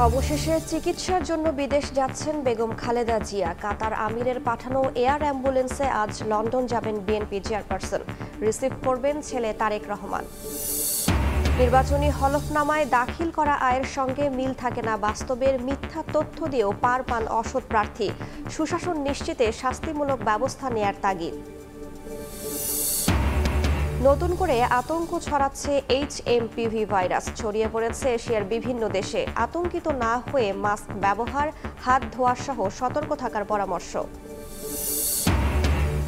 অবশেষে চিকিৎসার জন্য বিদেশ যাচ্ছেন বেগম খালেদা জিয়া। কাতার আমিরের পাঠানো এয়ার অ্যাম্বুলেন্সে আজ লন্ডন যাবেন বিএনপি চেয়ারপারসন। রিসিভ করবেন ছেলে তারেক রহমান। নির্বাচনী হলফনামায় দাখিল করা আয়ের সঙ্গে মিল থাকে না বাস্তবের মিথ্যা তথ্য দিয়েও পার পান অসৎ প্রার্থী। সুশাসন নিশ্চিতে শাস্তিমূলক ব্যবস্থা নেয়ার তাগিদ। নতুন করে আতঙ্ক ছড়াচ্ছে HMPV ভাইরাস। ছড়িয়ে পড়েছে এশিয়ার বিভিন্ন দেশে। আতঙ্কিত না হয়ে মাস্ক ব্যবহার, হাত ধোয়া সহ সতর্ক থাকার পরামর্শ।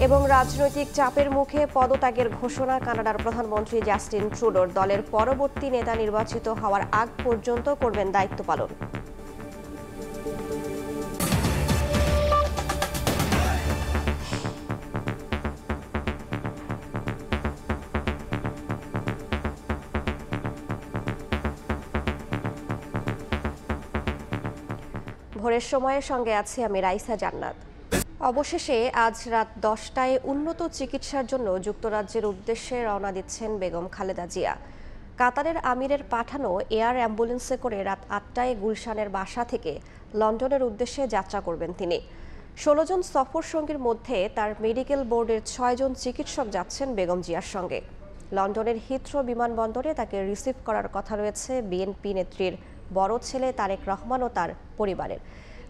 এবং রাজনৈতিক চাপের মুখে পদত্যাগের ঘোষণা কানাডার প্রধানমন্ত্রী জাস্টিন ট্রুডোর। দলের পরবর্তী নেতা নির্বাচিত হওয়ার আগ পর্যন্ত করবেন দায়িত্ব পালন। ভোরের সময়ের সঙ্গে আছি আমি রাইসা জান্নাত। অবশেষে আজ রাত 10টায় উন্নত চিকিৎসার জন্য যুক্তরাজ্যের উদ্দেশ্যে রওনা দিচ্ছেন বেগম খালেদা জিয়া। কাতারের আমিরের পাঠানো এয়ার অ্যাম্বুলেন্সে করে রাত 8টায় গুলশানের বাসা থেকে লন্ডনের উদ্দেশ্যে যাত্রা করবেন তিনি। 16 জন সফর সঙ্গীর মধ্যে তার মেডিকেল বোর্ডের 6 জন চিকিৎসক যাচ্ছেন বেগম জিয়ার সঙ্গে। লন্ডনের হিথ্রো বিমানবন্দরে তাকে রিসিভ করার কথা রয়েছে বিএনপি নেত্রীর বড় ছেলে তারেক রহমান ও তার পরিবারের।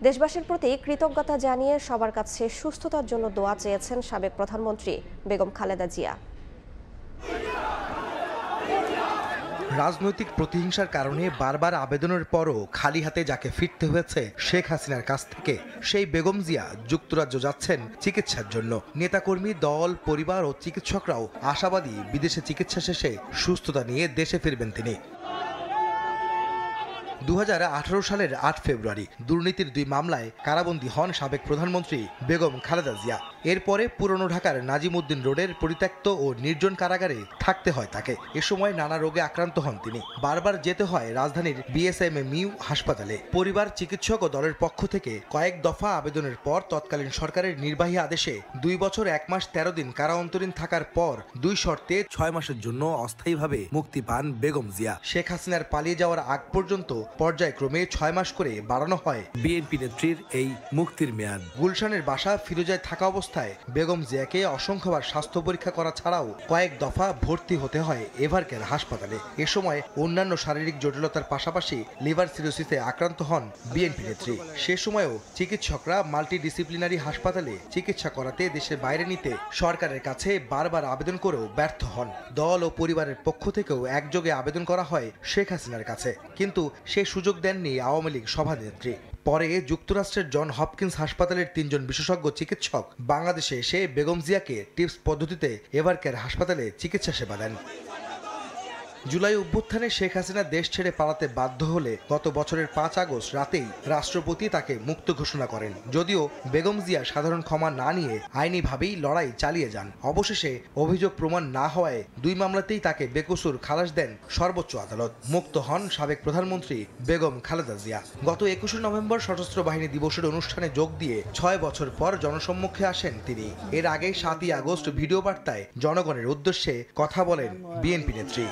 দেশবাসীর প্রতি কৃতজ্ঞতা জানিয়ে সবার কাছে সুস্থতার জন্য দোয়া চেয়েছেন সাবেক প্রধানমন্ত্রী বেগম খালেদা জিয়া। রাজনৈতিক প্রতিহিংসার কারণে বারবার আবেদনের পরও খালি হাতে যাকে ফিরতে হয়েছে শেখ হাসিনার কাছ থেকে, সেই বেগম জিয়া যুক্তরাজ্য যাচ্ছেন চিকিৎসার জন্য। নেতাকর্মী, দল, পরিবার ও চিকিৎসকরাও আশাবাদী বিদেশে চিকিৎসা শেষে সুস্থতা নিয়ে দেশে ফিরবেন তিনি। 2018 সালের 8 ফেব্রুয়ারি দুর্নীতির 2 মামলায় কারাবন্দী হন সাবেক প্রধানমন্ত্রী বেগম খালেদা জিয়া। এরপরে পুরনো ঢাকার নাজিমউদ্দিন রোডের পরিত্যক্ত ও নির্জন কারাগারে থাকতে হয় তাকে। এ সময় নানা রোগে আক্রান্ত হন তিনি। বারবার যেতে হয় রাজধানীর BSMMU হাসপাতালে। পরিবার, চিকিৎসক ও দলের পক্ষ থেকে কয়েক দফা আবেদনের পর তৎকালীন সরকারের নির্বাহী আদেশে 2 বছর 1 মাস 13 দিন কারা অন্তরীণ থাকার পর 2 শর্তে 6 মাসের জন্য অস্থায়ীভাবে মুক্তি পান বেগম জিয়া। শেখ হাসিনার পালিয়ে যাওয়ার আগ পর্যন্ত পর্যায়ক্রমে 6 মাস করে বাড়ানো হয় বিএনপি নেত্রীর এই মুক্তির মেয়াদ। গুলশানের বাসা ফিরোজায় থাকা অবস্থায় বেগম জিয়াকে অসংখ্যবার স্বাস্থ্য পরীক্ষা করা ছাড়াও কয়েক দফা ভর্তি হতে হয় এভারকেয়ার হাসপাতালে। এ সময় অন্যান্য শারীরিক জটিলতার পাশাপাশি লিভার সিরোসিসে আক্রান্ত হন বিএনপি নেত্রী। সে সময়ও চিকিৎসকরা মাল্টিডিসিপ্লিনারি হাসপাতালে চিকিৎসা করাতে দেশের বাইরে নিতে সরকারের কাছে বারবার আবেদন করেও ব্যর্থ হন। দল ও পরিবারের পক্ষ থেকেও একযোগে আবেদন করা হয় শেখ হাসিনার কাছে, কিন্তু সে সুযোগ দেননি আওয়ামী লীগ সভানেত্রী। পরে যুক্তরাষ্ট্রের জন হপকিন্স হাসপাতালের 3 জন বিশেষজ্ঞ চিকিৎসক বাংলাদেশে এসে বেগম জিয়াকে টিপস পদ্ধতিতে এভারকেয়ার হাসপাতালে চিকিৎসা সেবা দেন। জুলাই অভ্যুত্থানে শেখ হাসিনা দেশ ছেড়ে পালাতে বাধ্য হলে গত বছরের 5 আগস্ট রাতেই রাষ্ট্রপতি তাকে মুক্ত ঘোষণা করেন। যদিও বেগম জিয়া সাধারণ ক্ষমা না নিয়ে আইনিভাবেই লড়াই চালিয়ে যান। অবশেষে অভিযোগ প্রমাণ না হওয়ায় 2 মামলাতেই তাকে বেকসুর খালাস দেন সর্বোচ্চ আদালত। মুক্ত হন সাবেক প্রধানমন্ত্রী বেগম খালেদা জিয়া। গত 21 নভেম্বর সশস্ত্র বাহিনী দিবসের অনুষ্ঠানে যোগ দিয়ে 6 বছর পর জনসম্মুখে আসেন তিনি। এর আগে 7ই আগস্ট ভিডিও বার্তায় জনগণের উদ্দেশ্যে কথা বলেন বিএনপি নেত্রী।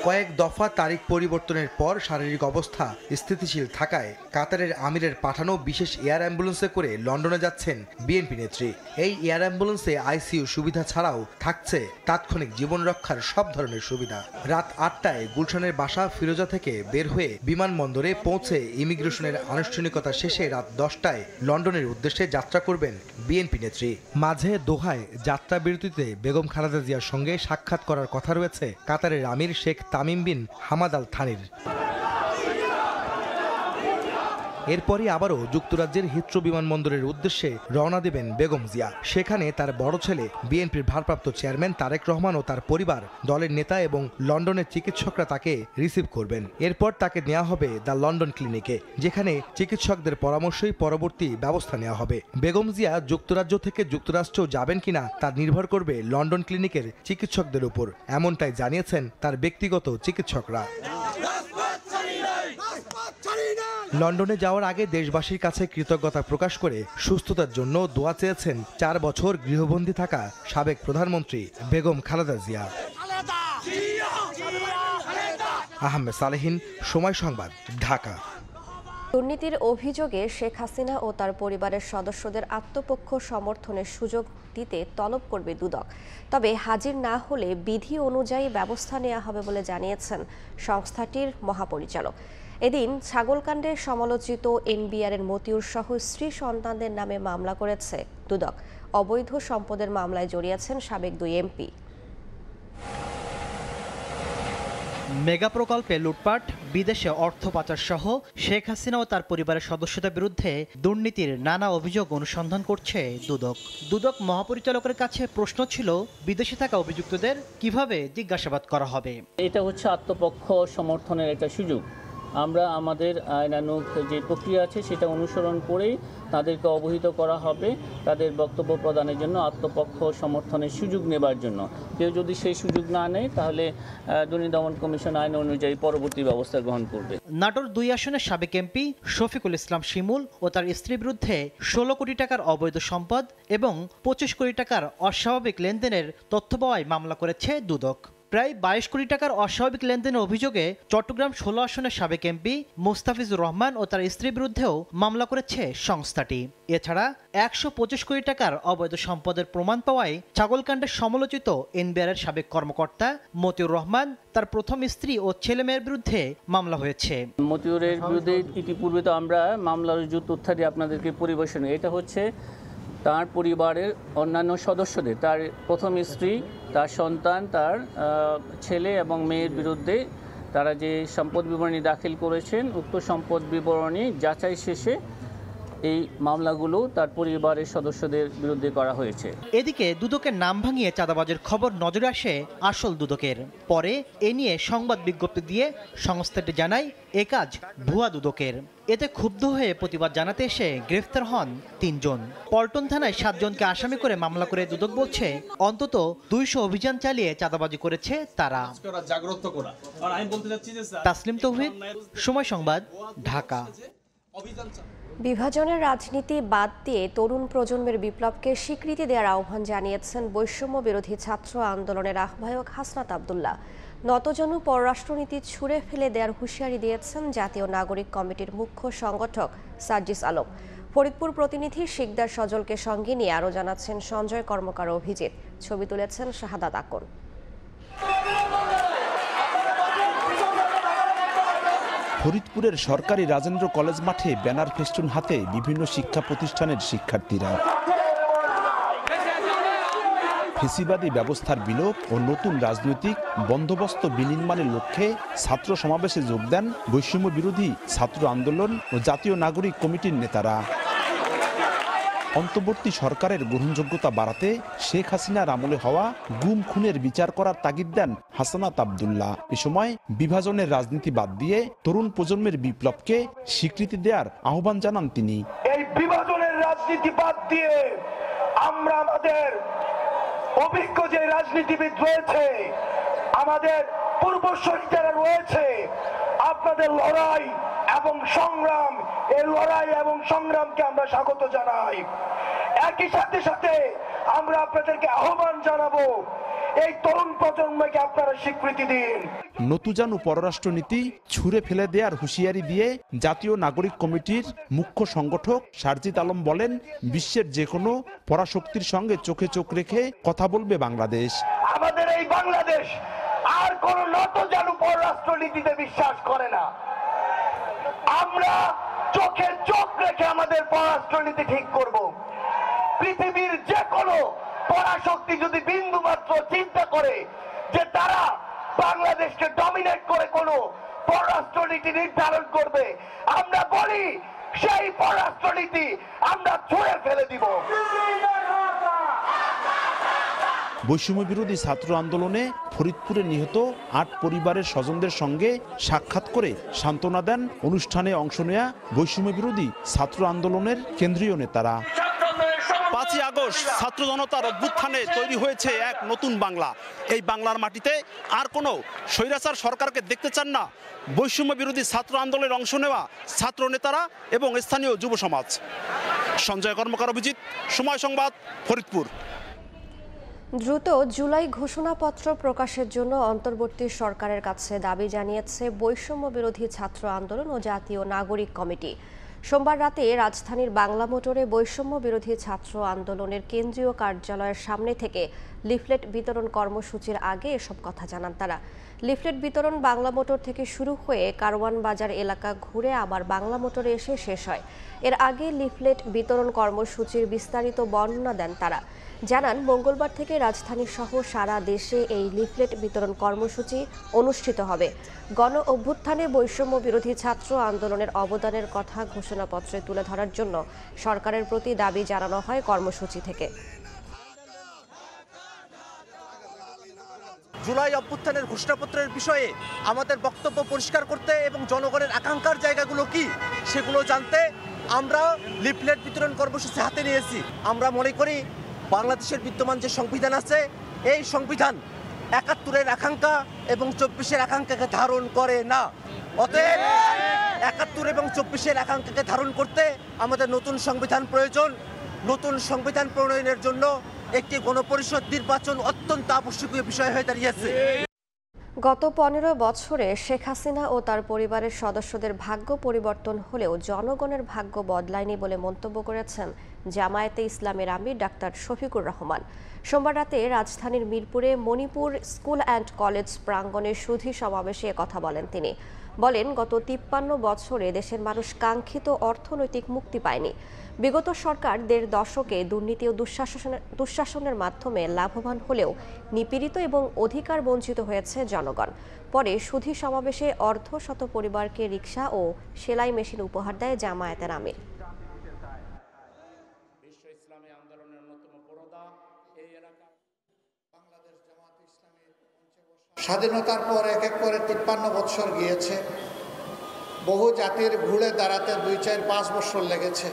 কয়েক দফা তারিখ পরিবর্তনের পর শারীরিক অবস্থা স্থিতিশীল থাকায় কাতারের আমিরের পাঠানো বিশেষ এয়ার অ্যাম্বুলেন্সে করে লন্ডনে যাচ্ছেন বিএনপি নেত্রী। এই এয়ার অ্যাম্বুলেন্সে ICU সুবিধা ছাড়াও থাকছে তাৎক্ষণিক জীবন রক্ষার সব ধরনের সুবিধা। রাত 8টায় গুলশানের বাসা ফিরোজা থেকে বের হয়ে বিমানবন্দরে পৌঁছে ইমিগ্রেশনের আনুষ্ঠানিকতা শেষে রাত 10টায় লন্ডনের উদ্দেশ্যে যাত্রা করবেন বিএনপি নেত্রী। মাঝে দোহায় যাত্রা বিরতিতে বেগম খালেদা জিয়ার সঙ্গে সাক্ষাৎ করার কথা রয়েছে কাতারের আমির Sheikh Tamim bin Hamad al থানির। এরপরই আবারও যুক্তরাজ্যের হিথ্রো বিমানবন্দরের উদ্দেশ্যে রওনা দেবেন বেগম জিয়া। সেখানে তার বড় ছেলে বিএনপির ভারপ্রাপ্ত চেয়ারম্যান তারেক রহমান ও তার পরিবার, দলের নেতা এবং লন্ডনের চিকিৎসকরা তাকে রিসিভ করবেন। এরপর তাকে নেওয়া হবে দ্য লন্ডন ক্লিনিকে, যেখানে চিকিৎসকদের পরামর্শেই পরবর্তী ব্যবস্থা নেওয়া হবে। বেগম জিয়া যুক্তরাজ্য থেকে যুক্তরাষ্ট্র যাবেন কিনা তা নির্ভর করবে লন্ডন ক্লিনিকের চিকিৎসকদের উপর, এমনটাই জানিয়েছেন তার ব্যক্তিগত চিকিৎসকরা। লন্ডনে যাওয়ার আগে দেশবাসীর কাছে কৃতজ্ঞতা প্রকাশ করে সুস্থতার জন্য দোয়া চেয়েছেন 4 বছর গৃহবন্দী থাকা সাবেক প্রধানমন্ত্রী বেগম খালেদা জিয়া। আহমেদ সালেহীন, সময় সংবাদ, ঢাকা। দুর্নীতির অভিযোগে শেখ হাসিনা ও তার পরিবারের সদস্যদের আত্মপক্ষ সমর্থনের সুযোগ দিতে তলব করবে দুদক। তবে হাজির না হলে বিধি অনুযায়ী ব্যবস্থা নেওয়া হবে বলে জানিয়েছেন সংস্থাটির মহাপরিচালক। এদিন ছাগলকাণ্ডের সমালোচিত এনবিআরের মতিউর সহ স্ত্রী সন্তানদের নামে মামলা করেছে দুদক। অবৈধ সম্পদের মামলায় জড়িয়েছেন সাবেক 2 এমপি। মেগা প্রকল্পে লুটপাট, বিদেশে অর্থ পাচার সহ শেখ হাসিনা ও তার পরিবারের সদস্যদের বিরুদ্ধে দুর্নীতির নানা অভিযোগ অনুসন্ধান করছে দুদক। দুদক মহাপরিচালকের কাছে প্রশ্ন ছিল, বিদেশে থাকা অভিযুক্তদের কিভাবে জিজ্ঞাসাবাদ করা হবে। এটা হচ্ছে আত্মপক্ষ সমর্থনের একটা সুযোগ। আমরা আমাদের আইনানুগ যে প্রক্রিয়া আছে সেটা অনুসরণ করেই তাদেরকে অবহিত করা হবে তাদের বক্তব্য প্রদানের জন্য, আত্মপক্ষ সমর্থনের সুযোগ নেবার জন্য। কেউ যদি সেই সুযোগ না নেয় তাহলে দুর্নীতি দমন কমিশন আইন অনুযায়ী পরবর্তী ব্যবস্থা গ্রহণ করবে। নাটোর 2 আসনের সাবেক এমপি শফিকুল ইসলাম শিমুল ও তার স্ত্রীর বিরুদ্ধে 16 কোটি টাকার অবৈধ সম্পদ এবং 25 কোটি টাকার অস্বাভাবিক লেনদেনের তথ্য পাওয়ায় মামলা করেছে দুদক। প্রায় 22 কোটি টাকার অস্বাভাবিক লেনদেনের অভিযোগে চট্টগ্রাম 16 আসনের সাবেক এমপি মুস্তাফিজুর রহমান ও তার স্ত্রীর বিরুদ্ধেও মামলা করেছে সংস্থাটি। এছাড়া 125 কোটি টাকার অবৈধ সম্পদের প্রমাণ পাওয়ায় ছাগলকাণ্ডের সমালোচিত এনবিআরের সাবেক কর্মকর্তা মতিউর রহমান, তার প্রথম স্ত্রী ও ছেলে মেয়ের বিরুদ্ধে মামলা হয়েছে। মতিউরের বিরুদ্ধে ইতিপূর্বে তো আমরা মামলার তথ্যাদি আপনাদেরকে পরিবেশন, এটা হচ্ছে তার পরিবারের অন্যান্য সদস্যদের, তার প্রথম স্ত্রী, তার সন্তান, তার ছেলে এবং মেয়ের বিরুদ্ধে তারা যে সম্পদ বিবরণী দাখিল করেছেন, উক্ত সম্পদ বিবরণী যাচাই শেষে এই মামলাগুলো তার পরিবারের সদস্যদের বিরুদ্ধে করা হয়েছে। এদিকে দুদকের নাম ভাঙিয়ে চাঁদাবাজের খবর নজরে আসে আসল দুদকের। পরে এ নিয়ে সংবাদ বিজ্ঞপ্তি দিয়ে সংস্থাটি জানায় এ কাজ ভুয়া দুদকের। এতে ক্ষুব্ধ হয়ে প্রতিবাদ জানাতে এসে গ্রেফতার হন 3 জন। পল্টন থানায় 7 জনকে আসামি করে মামলা করে দুদক বলছে অন্তত 200 অভিযান চালিয়ে চাঁদাবাজি করেছে তারা। তাসলিম তৌহিদ, সময় সংবাদ, ঢাকা। বিভাজনের রাজনীতি বাদ দিয়ে তরুণ প্রজন্মের বিপ্লবকে স্বীকৃতি দেওয়ার আহ্বান জানিয়েছেন বৈষম্য বিরোধী ছাত্র আন্দোলনের আহ্বায়ক হাসনাত আব্দুল্লাহ। নতজনু পররাষ্ট্রনীতি ছুঁড়ে ফেলে দেওয়ার হুঁশিয়ারি দিয়েছেন জাতীয় নাগরিক কমিটির মুখ্য সংগঠক সার্জিস আলম। ফরিদপুর প্রতিনিধি শিকদার সজলকে সঙ্গে নিয়ে আরও জানাচ্ছেন সঞ্জয় কর্মকার, অভিজিৎ। ছবি তুলেছেন শাহাদাত আকন। ফরিদপুরের সরকারি রাজেন্দ্র কলেজ মাঠে ব্যানার ফেস্টুন হাতে বিভিন্ন শিক্ষা প্রতিষ্ঠানের শিক্ষার্থীরা ফেসিবাদী ব্যবস্থার বিলোপ ও নতুন রাজনৈতিক বন্দোবস্ত বিনির্মাণের লক্ষ্যে ছাত্র সমাবেশে যোগ দেন বৈষম্য বিরোধী ছাত্র আন্দোলন ও জাতীয় নাগরিক কমিটির নেতারা। অন্তর্বর্তী সরকারের গ্রহণযোগ্যতা বাড়াতে শেখ হাসিনার আমলে হওয়া গুম খুনের বিচার করার তাগিদ দেন হাসনাত আব্দুল্লাহ। এ সময় বিভাজনের রাজনীতি বাদ দিয়ে তরুণ প্রজন্মের বিপ্লবকে স্বীকৃতি দেওয়ার আহ্বান জানান তিনি। এই বিভাজনের রাজনীতি বাদ দিয়ে আমরা আমাদের অভিজ্ঞ যে রাজনীতিবিদ রয়েছে, আমাদের পূর্বসূরি যারা রয়েছে, আপনাদের লড়াই এবং সংগ্রাম, এই লড়াই এবং সংগ্রামকে আমরা স্বাগত জানাই। একই সাথে সাথে আমরা আপনাদেরকে আহ্বান জানাবো, এই তরুণ প্রজন্মকে আপনারা স্বীকৃতি দিন। নতুজানু পররাষ্ট্রনীতি ছুঁড়ে ফেলে দেওয়ার হুঁশিয়ারি দিয়ে জাতীয় নাগরিক কমিটির মুখ্য সংগঠক সার্জিস আলম বলেন, বিশ্বের যে কোনো পরাশক্তির সঙ্গে চোখে চোখ রেখে কথা বলবে বাংলাদেশ। আমাদের এই বাংলাদেশ আর কোন নতজানু পররাষ্ট্রনীতিতে বিশ্বাস করে না। আমরা চোখে চোখ রেখে আমাদের পররাষ্ট্রনীতি ঠিক করব। পৃথিবীর যে কোনো পরাশক্তি যদি বিন্দু মাত্র চিন্তা করে যে তারা বাংলাদেশকে ডমিনেট করে কোনো পররাষ্ট্রনীতি নির্ধারণ করবে, আমরা বলি সেই পররাষ্ট্রনীতি আমরা ছুঁড়ে ফেলে দিব। বৈষম্য বিরোধী ছাত্র আন্দোলনে ফরিদপুরে নিহত 8 পরিবারের স্বজনদের সঙ্গে সাক্ষাৎ করে সান্ত্বনা দেন অনুষ্ঠানে অংশ নেয়া বৈষম্য বিরোধী ছাত্র আন্দোলনের কেন্দ্রীয় নেতারা। 5ই আগস্ট ছাত্র জনতার অভ্যুত্থানে তৈরি হয়েছে এক নতুন বাংলা। এই বাংলার মাটিতে আর কোনো স্বৈরাচার সরকারকে দেখতে চান না বৈষম্য বিরোধী ছাত্র আন্দোলনের অংশ নেওয়া ছাত্র নেতারা এবং স্থানীয় যুব সমাজ। সঞ্জয় কর্মকার, অভিজিৎ, সময় সংবাদ, ফরিদপুর। দ্রুত জুলাই ঘোষণাপত্র প্রকাশের জন্য অন্তর্বর্তী সরকারের কাছে দাবি জানিয়েছে বৈষম্য বিরোধী ছাত্র আন্দোলন ও জাতীয় নাগরিক কমিটি। সোমবার রাতে রাজধানীর বাংলা মোটরে বৈষম্য বিরোধী ছাত্র আন্দোলনের কেন্দ্রীয় কার্যালয়ের সামনে থেকে লিফলেট বিতরণ কর্মসূচির আগে এসব কথা জানান তারা। লিফলেট বিতরণ বাংলা মোটর থেকে শুরু হয়ে কারওয়ান বাজার এলাকা ঘুরে আবার বাংলা মোটরে এসে শেষ হয়। এর আগে লিফলেট বিতরণ কর্মসূচির বিস্তারিত বর্ণনা দেন তারা। জানান, মঙ্গলবার থেকে রাজধানী সহ সারা দেশে এই লিফলেট বিতরণ কর্মসূচি অনুষ্ঠিত হবে। গণ অভ্যুত্থানে বৈষম্য বিরোধী ছাত্র আন্দোলনের অবদানের কথা ঘোষণাপত্রে তুলে ধরার জন্য সরকারের প্রতি দাবি জানানো হয় কর্মসূচি থেকে। জুলাই অভ্যুত্থানের ঘোষণাপত্রের বিষয়ে আমাদের বক্তব্য পরিষ্কার করতে এবং জনগণের আকাঙ্ক্ষার জায়গাগুলো কি সেগুলো জানতে আমরা লিফলেট বিতরণ কর্মসূচি হাতে নিয়েছি। আমরা মনে করি বাংলাদেশের বিদ্যমান যে সংবিধান আছে, এই সংবিধান ৭১-এর আকাঙ্ক্ষা এবং ২৪-এর আকাঙ্ক্ষাকে ধারণ করে না। অতএব ৭১ এবং ২৪-এর আকাঙ্ক্ষাকে ধারণ করতে আমাদের নতুন সংবিধান প্রয়োজন। নতুন সংবিধান প্রণয়নের জন্য একটি গণপরিষদ নির্বাচন অত্যন্ত আবশ্যকীয় বিষয় হয়ে দাঁড়িয়েছে। গত ১৫ বছরে শেখ হাসিনা ও তার পরিবারের সদস্যদের ভাগ্য পরিবর্তন হলেও জনগণের ভাগ্য বদলায়নি বলে মন্তব্য করেছেন জামায়াতে ইসলামের আমির ডাক্তার শফিকুর রহমান। সোমবার রাতে রাজধানীর মিরপুরে মণিপুর স্কুল অ্যান্ড কলেজ প্রাঙ্গণে সুধী সমাবেশে কথা বলেন তিনি। বলেন, গত ৫৩ বছরে দেশের মানুষ কাঙ্ক্ষিত অর্থনৈতিক মুক্তি পায়নি। বিগত সরকার ১.৫ দশকে দুর্নীতি ও দুঃশাসনের মাধ্যমে লাভবান হলেও নিপীড়িত এবং অধিকার বঞ্চিত হয়েছে জনগণ। পরে সুধী সমাবেশে অর্ধশত পরিবারকে রিকশা ও সেলাই মেশিন উপহার দেয় জামায়াতের আমির। স্বাধীনতার পর এক এক করে ৫৩ বছর গিয়েছে। বহু জাতির ঘুরে দাঁড়াতে ২, ৪, ৫ বছর লেগেছে।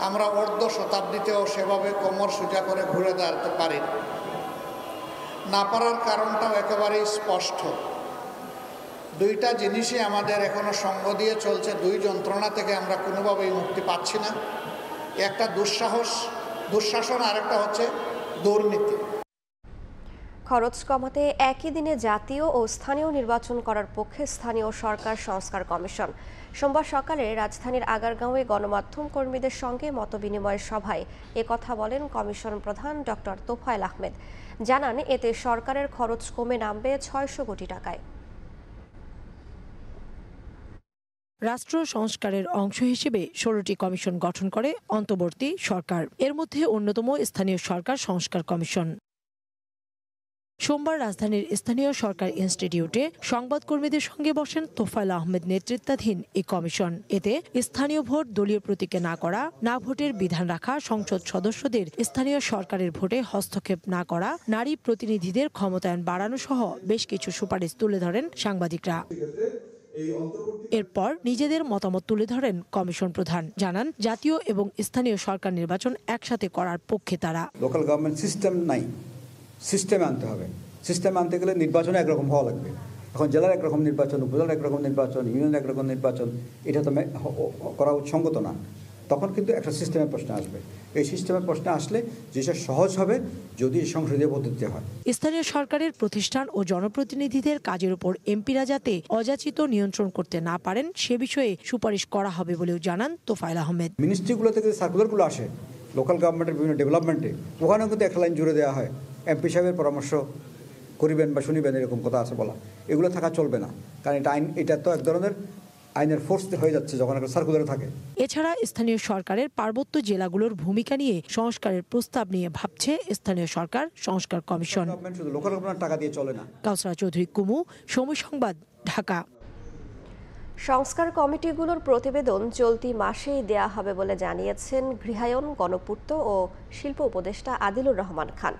আমরা অর্ধ শতাব্দীতেও সেভাবে কোমর সোজা করে ঘুরে দাঁড়াতে পারি না পারার কারণটাও একেবারেই স্পষ্ট। দুইটা জিনিসই আমাদের এখনো সঙ্গ দিয়ে চলছে। দুই যন্ত্রণা থেকে আমরা কোনোভাবেই মুক্তি পাচ্ছি না। একটা দুঃশাসন, আরেকটা হচ্ছে দুর্নীতি। খরচ কমাতে একই দিনে জাতীয় ও স্থানীয় নির্বাচন করার পক্ষে স্থানীয় সরকার সংস্কার কমিশন। সোমবার সকালে রাজধানীর আগারগাঁওয়ে গণমাধ্যম কর্মীদের সঙ্গে মতবিনিময় সভায় একথা বলেন কমিশন প্রধান ডক্টর তোফায়েল আহমেদ। জানান, এতে সরকারের খরচ কমে নামবে ৬০০ কোটি টাকায়। রাষ্ট্র সংস্কারের অংশ হিসেবে ১৬টি কমিশন গঠন করে অন্তর্বর্তী সরকার। এর মধ্যে অন্যতম স্থানীয় সরকার সংস্কার কমিশন। সোমবার রাজধানীর স্থানীয় সরকার ইনস্টিটিউটে সংবাদকর্মীদের সঙ্গে বসেন তোফায়েল আহমেদ নেতৃত্বাধীন এই কমিশন। এতে স্থানীয় ভোট দলীয় প্রতীকে না করা, না ভোটের বিধান রাখা, সংসদ সদস্যদের স্থানীয় সরকারের ভোটে হস্তক্ষেপ না করা, নারী প্রতিনিধিদের ক্ষমতায়ন বাড়ানো সহ বেশ কিছু সুপারিশ তুলে ধরেন সাংবাদিকরা। এরপর নিজেদের মতামত তুলে ধরেন কমিশন প্রধান। জানান, জাতীয় এবং স্থানীয় সরকার নির্বাচন একসাথে করার পক্ষে তারা। লোকাল গভর্নমেন্ট সিস্টেম নাই, সিস্টেমে আনতে হবে। সিস্টেমে আনতে গেলে নির্বাচন একরকম হওয়া লাগবে। এখন জেলার একরকম নির্বাচন, উপজেলার একরকম নির্বাচন, ইউনিয়ন একরকম নির্বাচন, এটা তো করা সঙ্গত না। তখন কিন্তু একটা সিস্টেমের প্রশ্ন আসবে। এই সিস্টেমের প্রশ্ন আসলে যেটা সহজ হবে যদি সংসদীয় পদ্ধতিতে হয়। স্থানীয় সরকারের প্রতিষ্ঠান ও জনপ্রতিনিধিদের কাজের উপর এমপিরা যাতে অযাচিত নিয়ন্ত্রণ করতে না পারেন সে বিষয়ে সুপারিশ করা হবে বলেও জানান তোফায়েল আহমেদ। মিনিস্ট্রিগুলো থেকে সার্কুলারগুলো আসে লোকাল গভর্নমেন্টের বিভিন্ন ডেভেলপমেন্টে, ওখানেও কিন্তু একটা লাইন জুড়ে দেওয়া হয়, এমপি সাহেবের পরামর্শ করিবেন বা শুনিবেন, এরকম কথা আছে বলা। এগুলো থাকা চলবে না, কারণ এটা আইন, এটা তো এক ধরনের আইনের ফোর্স হয়ে যাচ্ছে যখন একটা সার্কুলার থাকে। এছাড়া স্থানীয় সরকারের পার্বত্য জেলাগুলোর ভূমিকা নিয়ে সংস্কারের প্রস্তাব নিয়ে ভাবছে স্থানীয় সরকার সংস্কার কমিশন। শুধু লোকাল গভর্নমেন্ট টাকা দিয়ে চলে না। কাউসারা চৌধুরী কুমু, সময় সংবাদ, ঢাকা। সংস্কার কমিটিগুলোর প্রতিবেদন চলতি মাসেই দেয়া হবে বলে জানিয়েছেন গৃহায়ন, গণপূর্ত ও শিল্প উপদেষ্টা আদিলুর রহমান খান।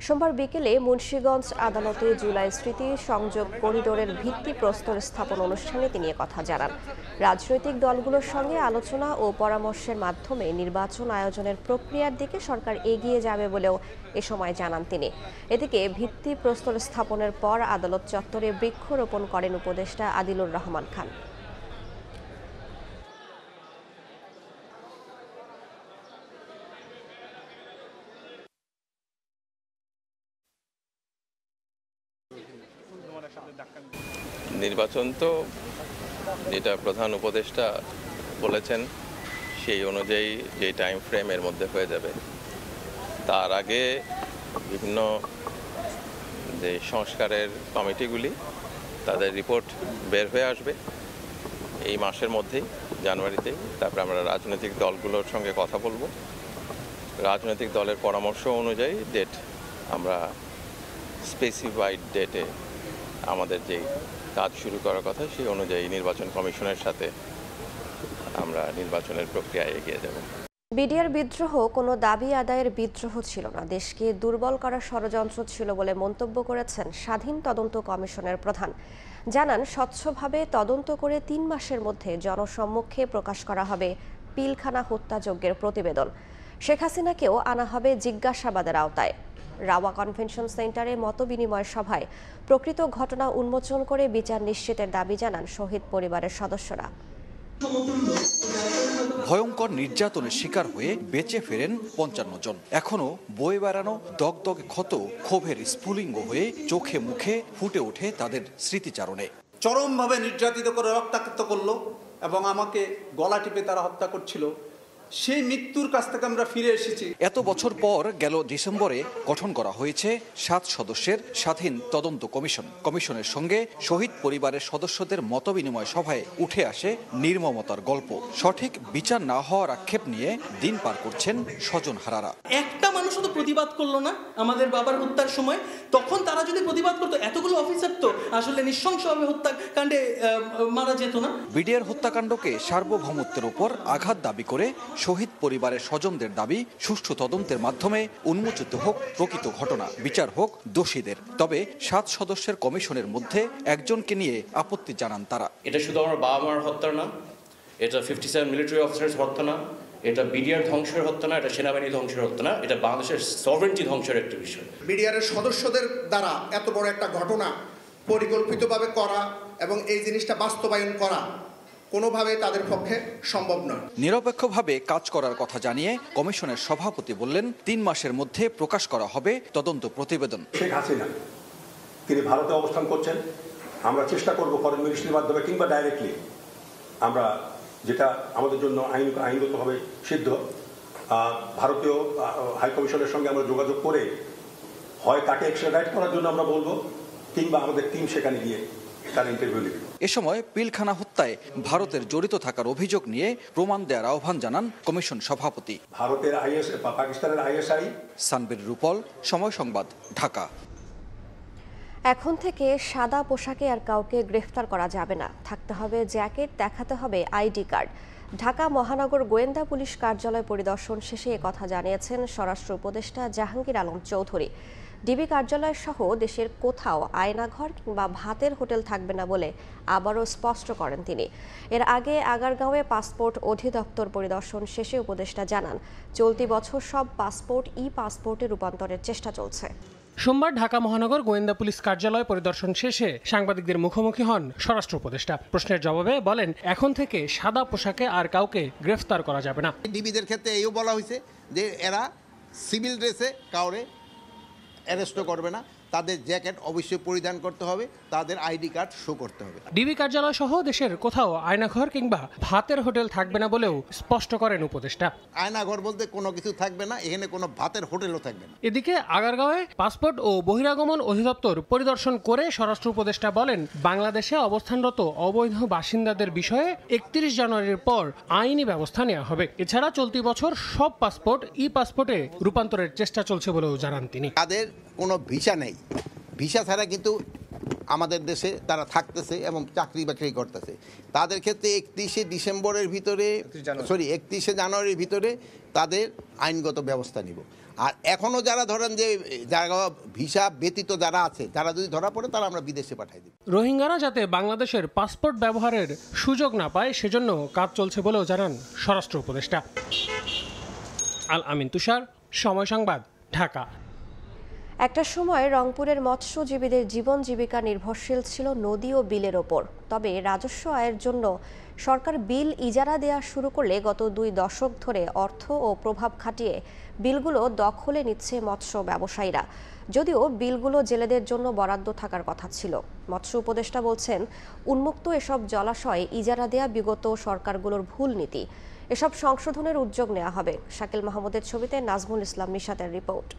সোমবার বিকেলে মুন্সিগঞ্জ আদালতে জুলাই স্মৃতি সংযোগ করিডোরের ভিত্তিপ্রস্তর স্থাপন অনুষ্ঠানে তিনি কথা জানান। রাজনৈতিক দলগুলোর সঙ্গে আলোচনা ও পরামর্শের মাধ্যমে নির্বাচন আয়োজনের প্রক্রিয়ার দিকে সরকার এগিয়ে যাবে বলেও এ সময় জানান তিনি। এদিকে ভিত্তিপ্রস্তর স্থাপনের পর আদালত চত্বরে বৃক্ষরোপণ করেন উপদেষ্টা আদিলুর রহমান খান। নির্বাচন তো যেটা প্রধান উপদেষ্টা বলেছেন সেই অনুযায়ী যে টাইম ফ্রেমের মধ্যে হয়ে যাবে, তার আগে বিভিন্ন যে সংস্কারের কমিটিগুলি তাদের রিপোর্ট বের হয়ে আসবে এই মাসের মধ্যেই, জানুয়ারিতেই। তারপরে আমরা রাজনৈতিক দলগুলোর সঙ্গে কথা বলবো, রাজনৈতিক দলের পরামর্শ অনুযায়ী ডেট আমরা স্পেসিফাইড ডেটে আমাদের যেই কাজ শুরু করার কথা সেই অনুযায়ী নির্বাচন কমিশনের সাথে আমরা নির্বাচনের প্রক্রিয়ায় এগিয়ে যাব। বিডিআর বিদ্রোহ কোনো দাবি আদায়ের বিদ্রোহ ছিল না, দেশকে দুর্বল করার ষড়যন্ত্র ছিল বলে মন্তব্য করেছেন স্বাধীন তদন্ত কমিশনের প্রধান। জানান, স্বচ্ছভাবে তদন্ত করে 3 মাসের মধ্যে জনসম্মুখে প্রকাশ করা হবে পিলখানা হত্যাযজ্ঞের প্রতিবেদন। শেখ হাসিনাকেও আনা হবে জিজ্ঞাসাবাদের আওতায়। রাওয়া কনভেনশন সেন্টারে মতবিনিময় সভায় প্রকৃত ঘটনা উন্মোচন করে বিচার নিশ্চিতের দাবি জানান শহীদ পরিবারের সদস্যরা। ভয়ঙ্কর নির্যাতনের শিকার হয়ে বেঁচে ফেরেন 55 জন। এখনো বয়ে বেড়ানো দগদগে ক্ষত ক্ষোভের স্ফুলিঙ্গ হয়ে চোখে মুখে ফুটে ওঠে তাদের স্মৃতিচারণে। চরমভাবে নির্যাতিত করে রক্তাক্ত করলো এবং আমাকে গলা টিপে তারা হত্যা করছিল। সেই মৃত্যুর কাছ থেকে আমরা ফিরে এসেছি। এত বছর পর গেল ডিসেম্বরে গঠন করা হয়েছে 7 সদস্যের স্বাধীন তদন্ত কমিশন। কমিশনের সঙ্গে শহীদ পরিবারের সদস্যদের মতবিনিময় সভায় উঠে আসে নির্মমতার গল্প। সঠিক বিচার না হওয়ার আক্ষেপ নিয়ে দিন পার করছেন স্বজনহারারা। একটা মানুষ তো প্রতিবাদ করলো না আমাদের বাবার হত্যার সময়। তখন তারা যদি প্রতিবাদ করতো, এতগুলো অফিসার তো আসলে নৃশংসভাবে হত্যাকাণ্ডে মারা যেত না। বিডিআর হত্যাকাণ্ডকে সার্বভৌমত্বের উপর আঘাত দাবি করে শহীদ পরিবারের স্বজনদের দাবি, সুষ্ঠু তদন্তের মাধ্যমে উন্মোচিত হোক প্রকৃত ঘটনা, বিচার হোক দোষীদের। তবে 7 সদস্যের কমিশনের মধ্যে একজনকে নিয়ে আপত্তি জানান তারা। এটা শুধু আমার বাবা মার হত্যা না, এটা 57 মিলিটারি অফিসার্স হত্যা না, এটা বিডিআর ধ্বংসের হত্যা না, এটা সেনাবাহিনী ধ্বংসের হত্যা না, এটা বাংলাদেশের সভরেন্টি ধ্বংসের একটা বিষয়। বিডিআরের সদস্যদের দ্বারা এত বড় একটা ঘটনা পরিকল্পিতভাবে করা এবং এই জিনিসটা বাস্তবায়ন করা কোনোভাবে তাদের পক্ষে সম্ভব নয়। নিরপেক্ষভাবে কাজ করার কথা জানিয়ে কমিশনের সভাপতি বললেন, 3 মাসের মধ্যে প্রকাশ করা হবে তদন্ত প্রতিবেদন। শেখ হাসিনা তিনি ভারতে অবস্থান করছেন। আমরা চেষ্টা করব ফরেন মিনিস্ট্রির মাধ্যমে কিংবা ডাইরেক্টলি আমরা, যেটা আমাদের জন্য আইনগতভাবে সিদ্ধ, ভারতীয় হাই কমিশনের সঙ্গে আমরা যোগাযোগ করে হয় তাকে এক্সট্রাডাইট করার জন্য আমরা বলবো, কিংবা আমাদের টিম সেখানে গিয়ে তার ইন্টারভিউ নেবে। এ সময় পিলখানা হত্যায় ভারতের জড়িত থাকার অভিযোগ নিয়ে প্রমাণ দেওয়ার আহ্বান জানান কমিশন সভাপতি। ভারতের পাকিস্তানের আইএসআই। সানবীর রূপল, সময় সংবাদ, ঢাকা। এখন থেকে সাদা পোশাকে আর কাউকে গ্রেফতার করা যাবে না, থাকতে হবে জ্যাকেট, দেখাতে হবে আইডি কার্ড। ঢাকা মহানগর গোয়েন্দা পুলিশ কার্যালয় পরিদর্শন শেষে কথা জানিয়েছেন স্বরাষ্ট্র উপদেষ্টা জাহাঙ্গীর আলম চৌধুরী। ডিবি কার্যালয় সহ দেশের কোথাও আয়নাঘর কিংবা ভাতের হোটেল থাকবে না বলে আবারও স্পষ্ট করেন তিনি। এর আগে আগারগাঁওয়ে পাসপোর্ট অধিদপ্তর পরিদর্শন শেষে উপদেষ্টা জানান, চলতি বছর সব পাসপোর্ট পাসপোর্টে রূপান্তরের চেষ্টা চলছে। সোমবার ঢাকা মহানগর গোয়েন্দা পুলিশ কার্যালয় পরিদর্শন শেষে সাংবাদিকদের মুখোমুখি হন স্বরাষ্ট্র উপদেষ্টা। প্রশ্নের জবাবে বলেন, এখন থেকে সাদা পোশাকে আর কাউকে গ্রেফতার করা যাবে না। ডিবিদের ক্ষেত্রে এইও বলা হয়েছে যে এরা সিভিল ড্রেসে কাউরে অ্যারেস্টও করবে না, তাদের জ্যাকেট অবশ্যই পরিধান করতে হবে, তাদের আইডি কার্ড শো করতে হবে। ডিবি কার্যালয় সহ দেশের কোথাও আয়নাঘর কিংবা ভাতের হোটেল থাকবে না বলেও স্পষ্ট করেন উপদেষ্টা। আয়নাঘর বলতে কোনো কিছু থাকবে না, এখানে কোনো ভাতের হোটেলও থাকবে না। এদিকে আগারগাঁওয়ে পাসপোর্ট ও বহিরাগমন অধিদপ্তর পরিদর্শন করে স্বরাষ্ট্র উপদেষ্টা বলেন, বাংলাদেশে অবস্থানরত অবৈধ বাসিন্দাদের বিষয়ে 31 জানুয়ারির পর আইনি ব্যবস্থা নেওয়া হবে। এছাড়া চলতি বছর সব পাসপোর্ট পাসপোর্টে রূপান্তরের চেষ্টা চলছে বলেও জানান তিনি। তাদের কোনো ভিসা নেই, ভিসা ছাড়া কিন্তু আমাদের দেশে তারা থাকতেছে এবং চাকরি বাকরি করতেছে। তাদের ক্ষেত্রে 31 জানুয়ারির ভিতরে তাদের আইনগত ব্যবস্থা নিব। আর এখনও যারা ধরেন যে যারা ভিসা ব্যতীত যারা আছে, যারা যদি ধরা পড়ে তারা আমরা বিদেশে পাঠাই দিব। রোহিঙ্গারা যাতে বাংলাদেশের পাসপোর্ট ব্যবহারের সুযোগ না পায় সেজন্য কাজ চলছে বলেও জানান স্বরাষ্ট্র উপদেষ্টা। আল আমিন তুষার, সময় সংবাদ, ঢাকা। একটা সময় রংপুরের মৎস্যজীবীদের জীবন জীবিকা নির্ভরশীল ছিল নদী ও বিলের ওপর। তবে রাজস্ব আয়ের জন্য সরকার বিল ইজারা দেওয়া শুরু করলে গত 2 দশক ধরে অর্থ ও প্রভাব খাটিয়ে বিলগুলো দখলে নিচ্ছে মৎস্য ব্যবসায়ীরা। যদিও বিলগুলো জেলেদের জন্য বরাদ্দ থাকার কথা ছিল। মৎস্য উপদেষ্টা বলছেন, উন্মুক্ত এসব জলাশয়ে ইজারা দেয়া বিগত সরকারগুলোর ভুল নীতি। এসব সংশোধনের উদ্যোগ নেওয়া হবে। শাকিল মাহমুদের ছবিতে নাজমুল ইসলাম নিশাতের রিপোর্ট।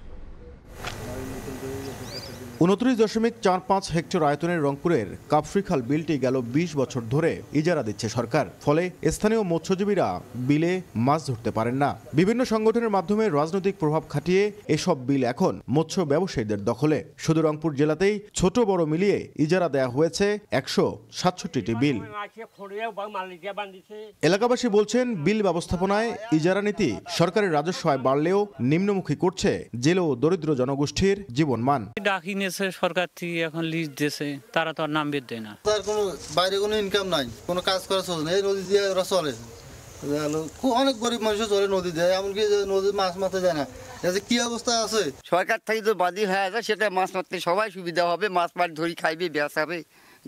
29.45 হেক্টর আয়তনের রংপুরের কাফরিখাল বিলটি গেল 20 বছর ধরে ইজারা দিচ্ছে সরকার। ফলে স্থানীয় মৎস্যজীবীরা বিলে মাছ ধরতে পারেন না। বিভিন্ন সংগঠনের মাধ্যমে রাজনৈতিক প্রভাব খাটিয়ে এসব বিল এখন মৎস্য ব্যবসায়ীদের দখলে। শুধু রংপুর জেলাতেই ছোট বড় মিলিয়ে ইজারা দেয়া হয়েছে 167টি বিল। এলাকাবাসী বলছেন, বিল ব্যবস্থাপনায় ইজারা নীতি সরকারের রাজস্ব আয় বাড়লেও নিম্নমুখী করছে জেল ও দরিদ্র জনগোষ্ঠীর জীবনমান। সরকার থেকে এখন লিস্ট দিয়েছে, তারা তো আর নাম বের দেয় না। তার কোনো বাইরে কোনো ইনকাম নাই, কোনো কাজ করা চলে না, এই নদী দিয়ে ওরা চলে। অনেক গরিব মানুষ চলে নদী দিয়ে, এমনকি নদীর মাছ মারতে যায় না। কি অবস্থা আছে সরকার থেকে তো বাদী হয়ে আছে, সেটা মাছ মারতে সবাই সুবিধা হবে, মাছ মাছ ধরি খাইবে, বেচাবে,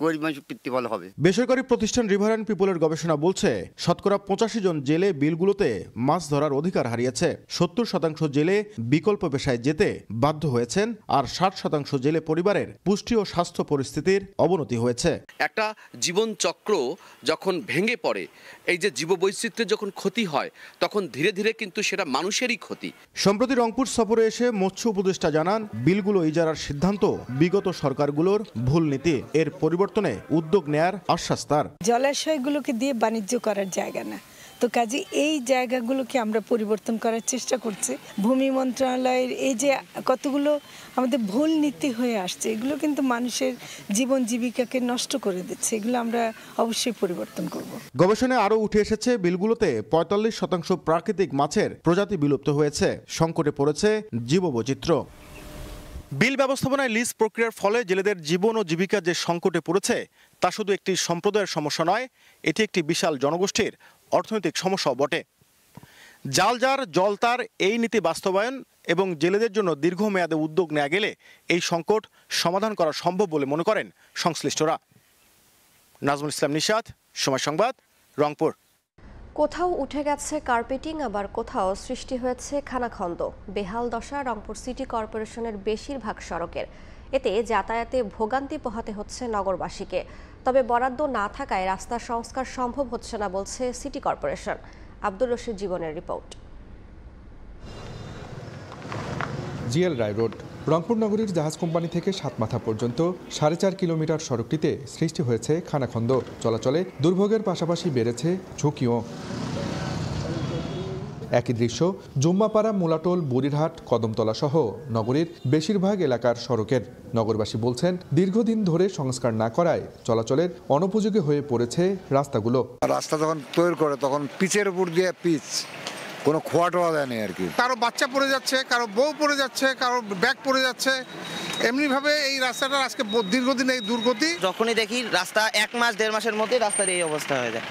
গরিব মানুষ প্রতিফল হবে। বেসরকারি প্রতিষ্ঠান রিভার অ্যান্ড পিপলের গবেষণা বলছে, শতকরা 85 জন জেলে বিলগুলোতে মাছ ধরার অধিকার হারিয়েছে। 70% জেলে বিকল্প পেশায় যেতে বাধ্য হয়েছেন, আর 60% জেলে পরিবারের পুষ্টি ও স্বাস্থ্য পরিস্থিতির অবনতি হয়েছে। একটা জীবন চক্র যখন ভেঙে পড়ে, এই যে জীববৈচিত্র্যের যখন ক্ষতি হয়, তখন ধীরে ধীরে কিন্তু সেটা মানুষেরই ক্ষতি। সম্প্রতি রংপুর সফরে এসে মৎস্য উপদেষ্টা জানান, বিলগুলো ইজারার সিদ্ধান্ত বিগত সরকারগুলোর ভুল নীতি। এর পরিবর্তনে উদ্যোগ নেয়ার আশ্বাস তার। জলাশয়গুলোকে দিয়ে বাণিজ্য করার জায়গা না, তো কাজে এই জায়গাগুলোকে আমরা পরিবর্তন করার চেষ্টা করছি। ভূমি মন্ত্রণালয়ের এই যে কতগুলো আমাদের ভুল নীতি হয়ে আসছে, এগুলো কিন্তু মানুষের জীবন জীবিকাকে নষ্ট করে দিচ্ছে। এগুলো আমরা অবশ্যই পরিবর্তন করব। গবেষণায় আরও উঠে এসেছে, বিলগুলোতে 45% প্রাকৃতিক মাছের প্রজাতি বিলুপ্ত হয়েছে। সংকটে পড়েছে জীববৈচিত্র্য। বিল ব্যবস্থাপনায় লিজ প্রক্রিয়ার ফলে জেলেদের জীবন ও জীবিকা যে সংকটে পড়েছে, তা শুধু একটি সম্প্রদায়ের সমস্যা নয়, এটি একটি বিশাল জনগোষ্ঠীর অর্থনৈতিক সমস্যাও বটে। জাল জার জল তার এই নীতি বাস্তবায়ন এবং জেলেদের জন্য দীর্ঘমেয়াদে উদ্যোগ নেওয়া গেলে এই সংকট সমাধান করা সম্ভব বলে মনে করেন সংশ্লিষ্টরা। নাজমুল ইসলাম নিশাত, সময় সংবাদ, রংপুর। কোথাও উঠে গেছে কার্পেটিং, আবার কোথাও সৃষ্টি হয়েছে খানাখন্দ। বেহাল দশা রংপুর সিটি কর্পোরেশনের বেশিরভাগ সড়কের। এতে যাতায়াতে ভোগান্তি পোহাতে হচ্ছে নগরবাসীকে। তবে বরাদ্দ না থাকায় রাস্তা সংস্কার সম্ভব হচ্ছে না বলছে সিটি কর্পোরেশন। আব্দুর রশিদ জীবনের রিপোর্ট। জিএল রায় রোড, রংপুর নগরীর জাহাজ কোম্পানি থেকে সাতমাথা পর্যন্ত 4.5 কিলোমিটার সড়কটিতে সৃষ্টি হয়েছে খানাখন্দ। চলাচলে দুর্ভোগের পাশাপাশি বেড়েছে ঝুঁকিও। একই দৃশ্য জুম্মাপাড়া, মুলাটোল, বুড়িরহাট, কদমতলা সহ নগরীর বেশিরভাগ এলাকার সড়কের। নগরবাসী বলছেন, দীর্ঘদিন ধরে সংস্কার না করায় চলাচলের অনুপযোগী হয়ে পড়েছে রাস্তাগুলো। রাস্তা যখন তৈরি করে তখন পিচের উপর দিয়ে পিচ, কোনো খোয়া টোয়া দেয় না আর কি। কারো বাচ্চা পড়ে যাচ্ছে, কারো বউ পড়ে যাচ্ছে, কারো ব্যাগ পড়ে যাচ্ছে। এমনিভাবে এই রাস্তাটার আজকে দীর্ঘদিন এই দুর্গতি। যখনই দেখি রাস্তা 1 মাস 1.5 মাসের মধ্যে রাস্তার এই অবস্থা হয়ে যায়।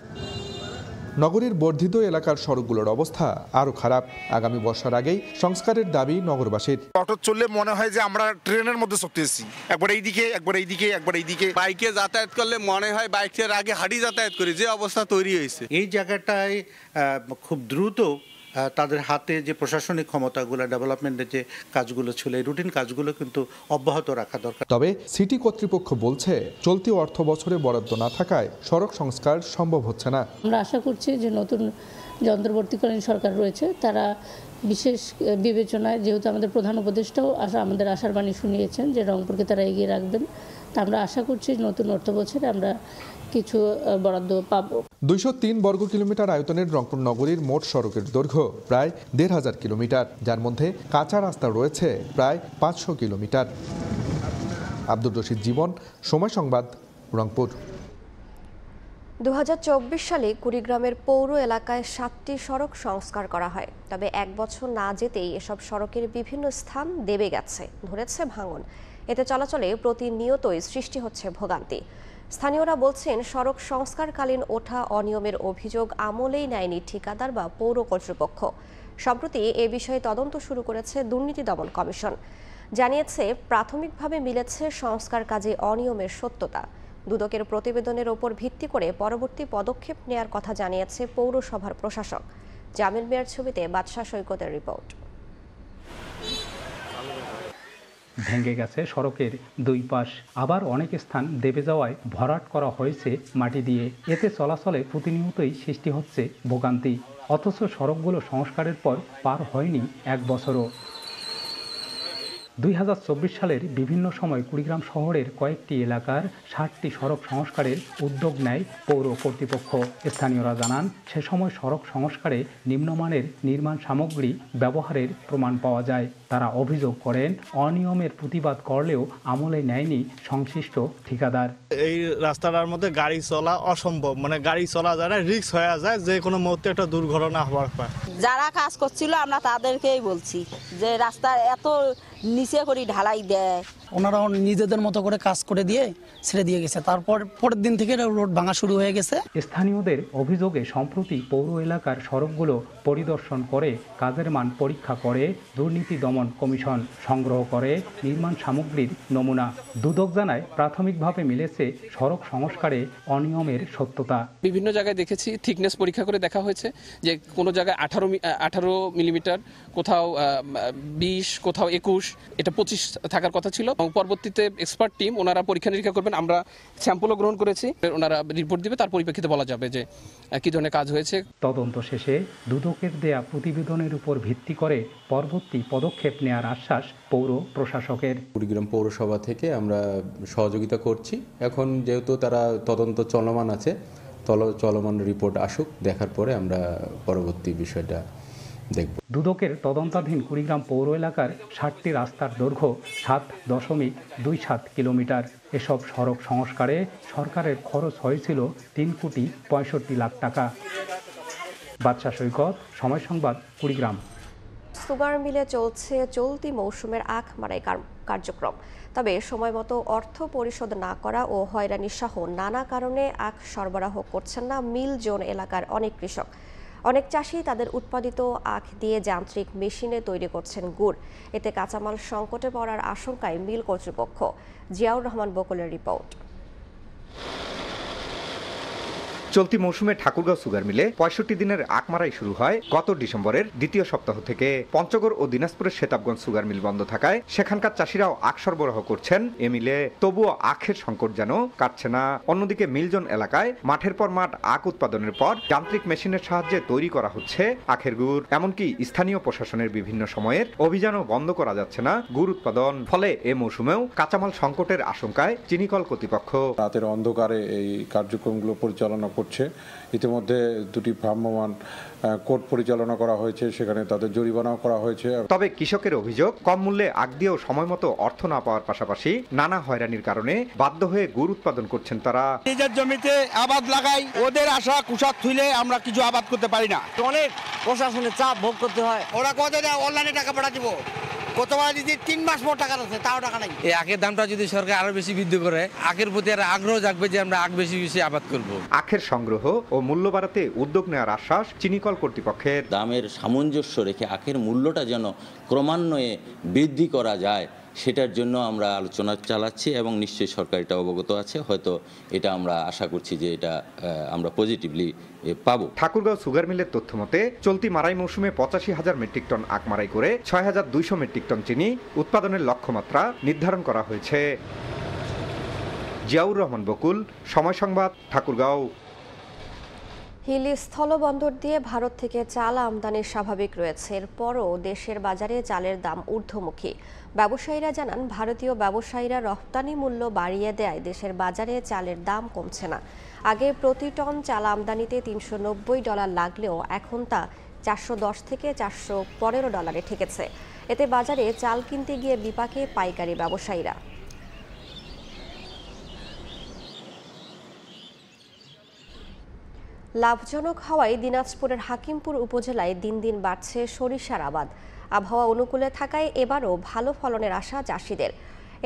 নগরীর বর্ধিত এলাকার সড়কগুলোর অবস্থা আরও খারাপ। আগামী বর্ষার আগেই সংস্কারের দাবি নগরবাসীর। অটো চললে মনে হয় যে আমরা ট্রেনের মধ্যে চলতেছি, একবার এইদিকে একবার এইদিকে একবার এইদিকে। বাইকে যাতায়াত করলে মনে হয় বাইকের আগে হাঁটি যাতায়াত করি, যে অবস্থা তৈরি হয়েছে। এই জায়গাটায় খুব দ্রুত তাদের হাতে যে প্রশাসনিক ক্ষমতাগুলো, ডেভেলপমেন্টের যে কাজগুলো ছিল, এই রুটিন কাজগুলো কিন্তু অব্যাহত রাখা দরকার। তবে সিটি কর্তৃপক্ষ বলছে, চলতি অর্থ বছরে বরাদ্দ না থাকায় সড়ক সংস্কার সম্ভব হচ্ছে না। আমরা আশা করছি যে নতুন যে অন্তর্বর্তীকালীন সরকার রয়েছে, তারা বিশেষ বিবেচনায়, যেহেতু আমাদের প্রধান উপদেষ্টাও আমাদের আশার বাণী শুনিয়েছেন যে রংপুরকে তারা এগিয়ে রাখবেন, তা আমরা আশা করছি নতুন অর্থ বছরে আমরা কিছু বরাদ্দ পাবো। 203 বর্গ কিলোমিটার আয়তনের রংপুর নগরীর মোট সড়কের দৈর্ঘ্য প্রায় 1,500 কিলোমিটার, যার মধ্যে কাঁচা রাস্তা রয়েছে প্রায় 500 কিলোমিটার। আব্দুর রশিদ জীবন, সময় সংবাদ, রংপুর। 2024 সালে কুড়িগ্রামের পৌর এলাকায় 7টি সড়ক সংস্কার করা হয়। তবে 1 বছর না যেতেই এসব সড়কের বিভিন্ন স্থান দেবে গেছে, ধরেছে ভাঙন। এতে চলাচলে প্রতিনিয়তই সৃষ্টি হচ্ছে ভোগান্তি। স্থানীয়রা বলছেন, সড়ক সংস্কারকালীন ওঠা অনিয়মের অভিযোগ আমলেই নেয়নি ঠিকাদার বা পৌর কর্তৃপক্ষ। সম্প্রতি এ বিষয়ে তদন্ত শুরু করেছে দুর্নীতি দমন কমিশন। জানিয়েছে প্রাথমিকভাবে মিলেছে সংস্কার কাজে অনিয়মের সত্যতা। দুদকের প্রতিবেদনের ওপর ভিত্তি করে পরবর্তী পদক্ষেপ নেয়ার কথা জানিয়েছে পৌরসভার প্রশাসক। জামিল মিয়ার ছবিতে বাদশা সৈকতের রিপোর্ট। ভেঙে গেছে সড়কের দুই পাশ, আবার অনেক স্থান দেবে যাওয়ায় ভরাট করা হয়েছে মাটি দিয়ে। এতে চলাচলে প্রতিনিয়তই সৃষ্টি হচ্ছে ভোগান্তি। অথচ সড়কগুলো সংস্কারের পর পার হয়নি এক বছরও। 2024 সালের বিভিন্ন সময় কুড়িগ্রাম শহরের কয়েকটি এলাকার 60টি সড়ক সংস্কারের উদ্যোগ নেয় পৌর কর্তৃপক্ষ। স্থানীয়রা জানান, সে সময় সড়ক সংস্কারে নিম্নমানের নির্মাণ সামগ্রী ব্যবহারের প্রমাণ পাওয়া যায়। তারা অভিযোগ করেন, অনিয়মের প্রতিবাদ করলেও আমলে নেয়নি সংশ্লিষ্ট ঠিকাদার। এই রাস্তাটার মধ্যে গাড়ি চলা অসম্ভব, মানে গাড়ি চলা যায় না, রিস্ক হয়ে যায়, যে কোনো মুহূর্তে একটা দুর্ঘটনা হওয়ার পায়। যারা কাজ করছিল আমরা তাদেরকেই বলছি যে রাস্তার এত নিচে করে ঢালাই দেয়। ওনারা নিজেদের মতো করে কাজ করে দিয়ে ছেড়ে দিয়ে গেছে, তারপর পরের দিন থেকে রোড ভাঙা শুরু হয়ে গেছে। স্থানীয়দের অভিযোগে সম্প্রতি পৌর এলাকার সড়কগুলো পরিদর্শন করে কাজের মান পরীক্ষা করে দুর্নীতি দমন কমিশন, সংগ্রহ করে নির্মাণ সামগ্রীর নমুনা। দুদক জানায়, প্রাথমিকভাবে মিলেছে সড়ক সংস্কারে অনিয়মের সত্যতা। বিভিন্ন জায়গায় দেখেছি থিকনেস পরীক্ষা করে দেখা হয়েছে যে কোনো জায়গায় 18 মিলিমিটার, কোথাও 20, কোথাও 21, এটা 25 থাকার কথা ছিল। এবং পরবর্তীতে এক্সপার্ট টিম ওনারা পরীক্ষা নিরীক্ষা করবেন, আমরা স্যাম্পলও গ্রহণ করেছি, ওনারা রিপোর্ট দিবে, তার পরিপ্রেক্ষিতে বলা যাবে যে কি ধরনের কাজ হয়েছে। তদন্ত শেষে দুদকের দেয়া প্রতিবেদনের উপর ভিত্তি করে পরবর্তী পদক্ষেপ নেওয়ার আশ্বাস পৌর প্রশাসকের। কুড়িগ্রাম পৌরসভা থেকে আমরা সহযোগিতা করছি। এখন যেহেতু তারা তদন্ত চলমান আছে, চলমান রিপোর্ট আসুক, দেখার পরে আমরা পরবর্তী বিষয়টা দেখব। দুদকের তদন্তাধীন কুড়িগ্রাম পৌর এলাকার 60টি রাস্তার দৈর্ঘ্য 7.27 কিলোমিটার। এসব সড়ক সংস্কারে সরকারের খরচ হয়েছিল 3,65,00,000 টাকা। বাদশা সৈকত, সময় সংবাদ, কুড়িগ্রাম। সুগার মিলে চলছে চলতি মৌসুমের আখ মারাই কার্যক্রম। তবে সময়মতো অর্থ পরিশোধ না করা ও হয়রানি সহ নানা কারণে আখ সরবরাহ করছেন না মিল জোন এলাকার অনেক কৃষক। অনেক চাষি তাদের উৎপাদিত আখ দিয়ে যান্ত্রিক মেশিনে তৈরি করছেন গুড়। এতে কাঁচামাল সংকটে পড়ার আশঙ্কায় মিল কর্তৃপক্ষ। জিয়াউর রহমান বকুলের রিপোর্ট। চলতি মৌসুমে ঠাকুরগাঁও সুগার মিলে 65 দিনের আখ মারাই শুরু হয় গত ডিসেম্বরের দ্বিতীয় সপ্তাহ থেকে। পঞ্চগড় ও দিনাজপুরের শেতাবগঞ্জ সুগার মিল বন্ধ থাকায় সেখানকার চাষিরাও আখ সরবরাহ করছেন এ মিলে। তবুও আখের সংকট যেন কাটছে না। অন্যদিকে মিলজন এলাকায় মাঠের পর মাঠ আখ উৎপাদনের পর যান্ত্রিক মেশিনের সাহায্যে তৈরি করা হচ্ছে আখের গুড়। এমনকি স্থানীয় প্রশাসনের বিভিন্ন সময়ের অভিযানও বন্ধ করা যাচ্ছে না গুড় উৎপাদন। ফলে এ মৌসুমেও কাঁচামাল সংকটের আশঙ্কায় চিনিকল কর্তৃপক্ষ। রাতের অন্ধকারে এই কার্যক্রমগুলো পরিচালনা করছে। ইতিমধ্যে দুটি ভ্রাম্যমাণ কোর্ট পরিচালনা করা হয়েছে, সেখানে তাদের জরিমানাও করা হয়েছে। তবে কৃষকের অভিযোগ, কম মূল্যে আখ দিয়েও সময়মতো অর্থ না পাওয়ার পাশাপাশি নানা হয়রানির কারণে বাধ্য হয়ে গুড় উৎপাদন করছেন তারা। নিজের জমিতে আবাদ লাগাই, ওদের আশা কুশাক থুইলে আমরা কিছু আবাদ করতে পারি না। অনেক প্রশাসনের চাপ ভোগ করতে হয়। ওরা কত অনলাইনে টাকা পাঠা দিব, কতবার যদি 3 মাস পর টাকা আছে, তাও টাকা নাই। এই আখের দামটা যদি সরকার আরো বেশি বৃদ্ধি করে, আখের প্রতি আর আগ্রহ জাগবে যে আমরা আখ বেশি বেশি আবাদ করব। আখের সংগ্রহ ও মূল্য বাড়াতে উদ্যোগ নেওয়ার আশ্বাস চিনিকল কর্তৃপক্ষের। দামের সামঞ্জস্য রেখে আখের মূল্যটা যেন ক্রমান্বয়ে বৃদ্ধি করা যায়, সেটার জন্য আমরা আলোচনা চালাচ্ছি এবং নিশ্চয়ই সরকার এটা অবগত আছে। হয়তো এটা আমরা আশা করছি যে এটা আমরা পজিটিভলি পাবো। ঠাকুরগাঁও সুগার মিলের তথ্য মতে চলতি মারাই মৌসুমে 85,000 মেট্রিক টন আখ মারাই করে 6,200 মেট্রিক টন চিনি উৎপাদনের লক্ষ্যমাত্রা নির্ধারণ করা হয়েছে। জিয়াউর রহমান বকুল, সময় সংবাদ, ঠাকুরগাঁও। হিলি স্থলবন্দর দিয়ে ভারত থেকে চাল আমদানি স্বাভাবিক রয়েছে। এরপরও দেশের বাজারে চালের দাম ঊর্ধ্বমুখী। ব্যবসায়ীরা জানান, ভারতীয় ব্যবসায়ীরা রপ্তানি মূল্য বাড়িয়ে দেয় দেশের বাজারে চালের দাম কমছে না। আগে প্রতি টন চাল আমদানিতে $390 লাগলেও এখন তা $410 থেকে $415 ঠেকেছে। এতে বাজারে চাল কিনতে গিয়ে বিপাকে পাইকারি ব্যবসায়ীরা। লাভজনক হওয়ায় দিনাজপুরের হাকিমপুর উপজেলায় দিন দিন বাড়ছে সরিষার আবাদ। আবহাওয়া অনুকূলে থাকায় এবারও ভালো ফলনের আশা চাষিদের।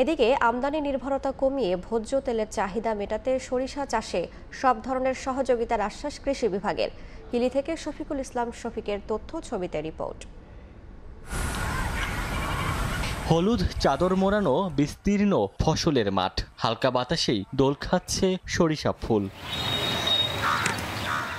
এদিকে আমদানি নির্ভরতা কমিয়ে ভোজ্য তেলের চাহিদা মেটাতে সরিষা চাষে সব ধরনের সহযোগিতার আশ্বাস কৃষি বিভাগের। হিলি থেকে শফিকুল ইসলাম শফিকের তথ্য, ছবিতে রিপোর্ট। হলুদ চাদর মোড়ানো বিস্তীর্ণ ফসলের মাঠ, হালকা বাতাসেই দোল খাচ্ছে সরিষা ফুল।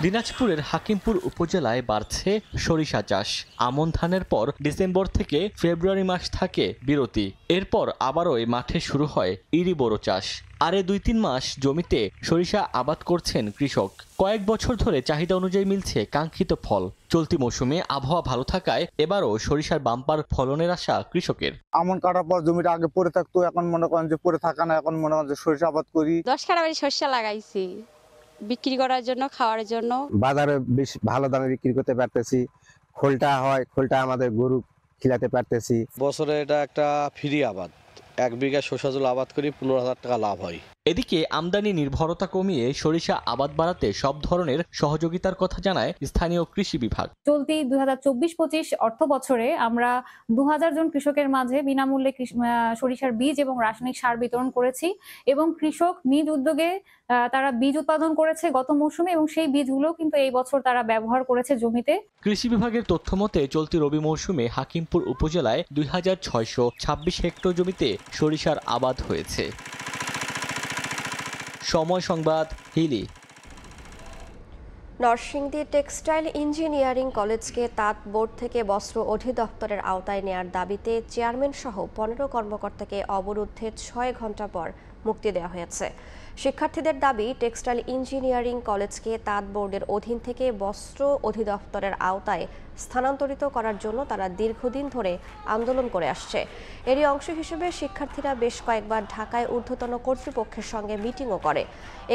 দিনাজপুরের হাকিমপুর উপজেলায় বাড়ছে সরিষা চাষ। আমন ধানের পর ডিসেম্বর থেকে ফেব্রুয়ারি মাস থাকে বিরতি, এরপর আবারও এই মাঠে শুরু হয় ইরি বোরো চাষ। আর 2-3 মাস জমিতে সরিষা আবাদ করছেন কৃষক। কয়েক বছর ধরে চাহিদা অনুযায়ী মিলছে কাঙ্ক্ষিত ফল। চলতি মৌসুমে আবহাওয়া ভালো থাকায় এবারও সরিষার বাম্পার ফলনের আশা কৃষকের। আমন কাটার পর জমিটা আগে পড়ে থাকতো, এখন মনে করেন যে পড়ে থাকা না, এখন মনে করেন যে সরিষা আবাদ করি। 10 কাঠা বাড়ি সরিষা লাগাইছি বিক্রি করার জন্য, খাওয়ার জন্য। বাজারে বেশ ভালো দামে বিক্রি করতে পারতেছি। খোলটা হয়, খোলটা আমাদের গরু খিলাতে পারতেছি। বছরে এটা একটা ফ্রি আবাদ। 1 বিঘা সরিষা জল আবাদ করি 15,000 টাকা লাভ হয়। এদিকে আমদানি নির্ভরতা কমিয়ে সরিষা আবাদ বাড়াতে সব ধরনের সহযোগিতার কথা জানায় স্থানীয় কৃষি বিভাগ। চলতি 2024-25 অর্থ বছরে আমরা 2000 জন কৃষকের মাঝে বিনামূল্যে সরিষার বীজ এবং রাসায়নিক সার বিতরণ করেছি এবং কৃষক নিজ উদ্যোগে তারা বীজ উৎপাদন করেছে গত মৌসুমে এবং সেই বীজগুলো কিন্তু এই বছর তারা ব্যবহার করেছে জমিতে। কৃষি বিভাগের তথ্য মতে চলতি রবি মৌসুমে হাকিমপুর উপজেলায় 2626 হেক্টর জমিতে সরিষার আবাদ হয়েছে। সময় সংবাদ, হিলি। নরসিংদী টেক্সটাইল ইঞ্জিনিয়ারিং কলেজকে তাঁত বোর্ড থেকে বস্ত্র অধিদপ্তরের আওতায় নেয়ার দাবিতে চেয়ারম্যান সহ 15 কর্মকর্তাকে অবরুদ্ধের 6 ঘন্টা পর মুক্তি দেওয়া হয়েছে। শিক্ষার্থীদের দাবি, টেক্সটাইল ইঞ্জিনিয়ারিং কলেজকে তাঁত বোর্ডের অধীন থেকে বস্ত্র অধিদপ্তরের আওতায় স্থানান্তরিত করার জন্য তারা দীর্ঘদিন ধরে আন্দোলন করে আসছে। এরই অংশ হিসেবে শিক্ষার্থীরা বেশ কয়েকবার ঢাকায় ঊর্ধ্বতন কর্তৃপক্ষের সঙ্গে মিটিংও করে।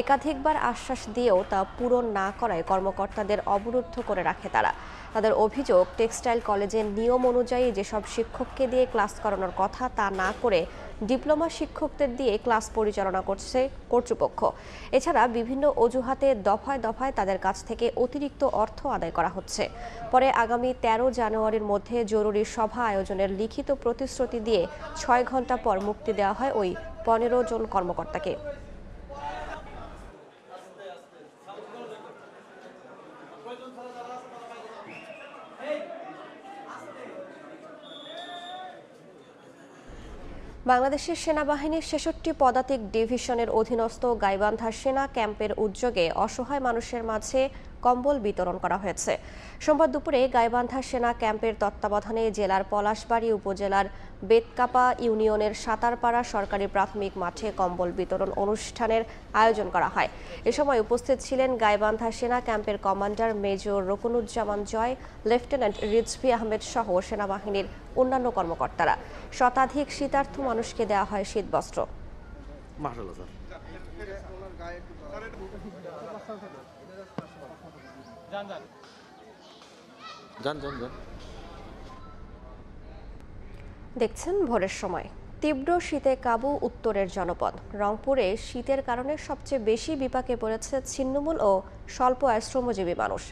একাধিকবার আশ্বাস দিয়েও তা পূরণ না করায় কর্মকর্তাদের অবরুদ্ধ করে রাখে তারা। তাদের অভিযোগ, টেক্সটাইল কলেজের নিয়ম অনুযায়ী যেসব শিক্ষককে দিয়ে ক্লাস করানোর কথা তা না করে ডিপ্লোমা শিক্ষকদের দিয়ে ক্লাস পরিচালনা করছে কর্তৃপক্ষ। এছাড়া বিভিন্ন অজুহাতে দফায় দফায় তাদের কাছ থেকে অতিরিক্ত অর্থ আদায় করা হচ্ছে। পরে আগামী 13 জানুয়ারির মধ্যে জরুরি সভা আয়োজনের লিখিত প্রতিশ্রুতি দিয়ে 6 ঘন্টা পর মুক্তি দেওয়া হয় ওই 15 জন কর্মকর্তাকে। বাংলাদেশের সেনাবাহিনীর 66 পদাতিক ডিভিশনের অধীনস্থ গাইবান্ধা সেনা ক্যাম্পের উদ্যোগে অসহায় মানুষের মাঝে কম্বল বিতরণ করা হয়েছে। সোমবার দুপুরে গাইবান্ধা সেনা ক্যাম্পের তত্ত্বাবধানে জেলার পলাশবাড়ী উপজেলার বেতকাপা ইউনিয়নের সাতারপাড়া সরকারি প্রাথমিক মাঠে কম্বল বিতরণ অনুষ্ঠানের আয়োজন করা হয়। এ সময় উপস্থিত ছিলেন গাইবান্ধা সেনা ক্যাম্পের কমান্ডার মেজর রকুনুজ্জামান জয়, লেফটেন্যান্ট রিজভি আহমেদ সহ সেনাবাহিনীর অন্যান্য কর্মকর্তারা। শতাধিক শীতার্থ মানুষকে দেওয়া হয় শীতবস্ত্র। দেখছেন ভোরের সময়। তীব্র শীতে কাবু উত্তরের জনপদ। রংপুরে শীতের কারণে সবচেয়ে বেশি বিপাকে পড়েছে ছিন্নমূল ও স্বল্প আয় শ্রমজীবী মানুষ।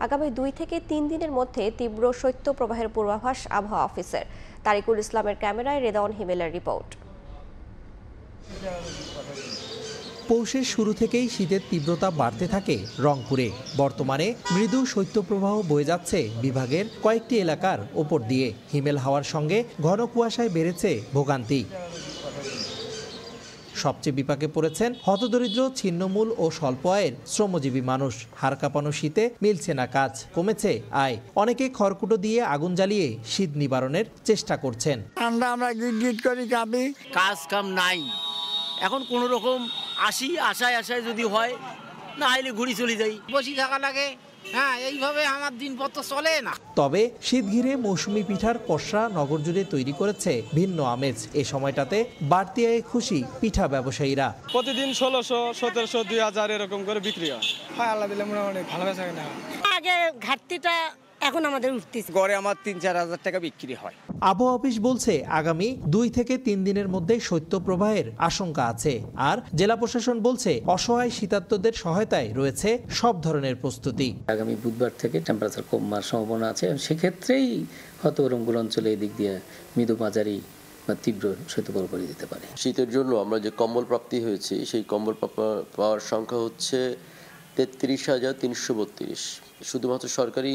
আগামী 2 থেকে 3 দিনের মধ্যে তীব্র শৈত্যপ্রবাহের পূর্বাভাস আবহাওয়া অফিসের। তারিকুল ইসলামের ক্যামেরায় রেদাউন হিমেলের রিপোর্ট। পৌষের শুরু থেকেই শীতের তীব্রতা বাড়তে থাকে রংপুরে। বর্তমানে মৃদু শৈত্যপ্রবাহ বয়ে যাচ্ছে বিভাগের কয়েকটি এলাকার ওপর দিয়ে। হিমেল হাওয়ার সঙ্গে ঘন কুয়াশায় বেড়েছে ভোগান্তি। সবচেয়ে বিপাকে পড়েছেন হতদরিদ্র, ছিন্নমূল ও স্বল্প আয়ের শ্রমজীবী মানুষ। হাড় কাঁপানো শীতে মিলছে না কাজ, কমেছে আয়। অনেকে খড়কুটো দিয়ে আগুন জ্বালিয়ে শীত নিবারণের চেষ্টা করছেন। আমরা গিট করি, কাঁপি, কাজ কাম নাই। এখন কোনো রকম আশায় যদি হয়, না হলে ঘুরি চলে যাই, বসে থাকা লাগে। হ্যাঁ, এইভাবে আমার দিনপত্র চলে না। তবে শীত ঘিরে মৌসুমী পিঠার পসরা নগর জুড়ে তৈরি করেছে ভিন্ন আমেজ। এ সময়টাতে বাড়তি আয়ে খুশি পিঠা ব্যবসায়ীরা। প্রতিদিন 1600, 1700, 2000 এরকম করে বিক্রি হয়। আল্লাহ দিলে মোটামুটি ভালো বেচা কেনা হয়। আগে ঘাটতিটা এখন আমাদের উঠতেছে। গড়ে আমার 3-4 হাজার টাকা বিক্রি হয়। আবহাওয়া অফিস বলছে আগামী 2 থেকে 3 দিনের মধ্যে শৈত্যপ্রবাহের আশঙ্কা আছে। আর জেলা প্রশাসন বলছে অসহায় শীতার্তদের সহায়তায় রয়েছে সব ধরনের প্রস্তুতি। আগামী বুধবার থেকে টেম্পারেচার কমার সম্ভাবনা আছে। সেক্ষেত্রেই হয়তো রংপুর অঞ্চলে এদিক দিয়ে মৃদু মাঝারি বা তীব্র শৈত্যপ্রবাহ করে দিতে পারে। শীতের জন্য আমরা যে কম্বল প্রাপ্তি হয়েছে, সেই কম্বল পাওয়ার সংখ্যা হচ্ছে 33,332। শুধুমাত্র সরকারি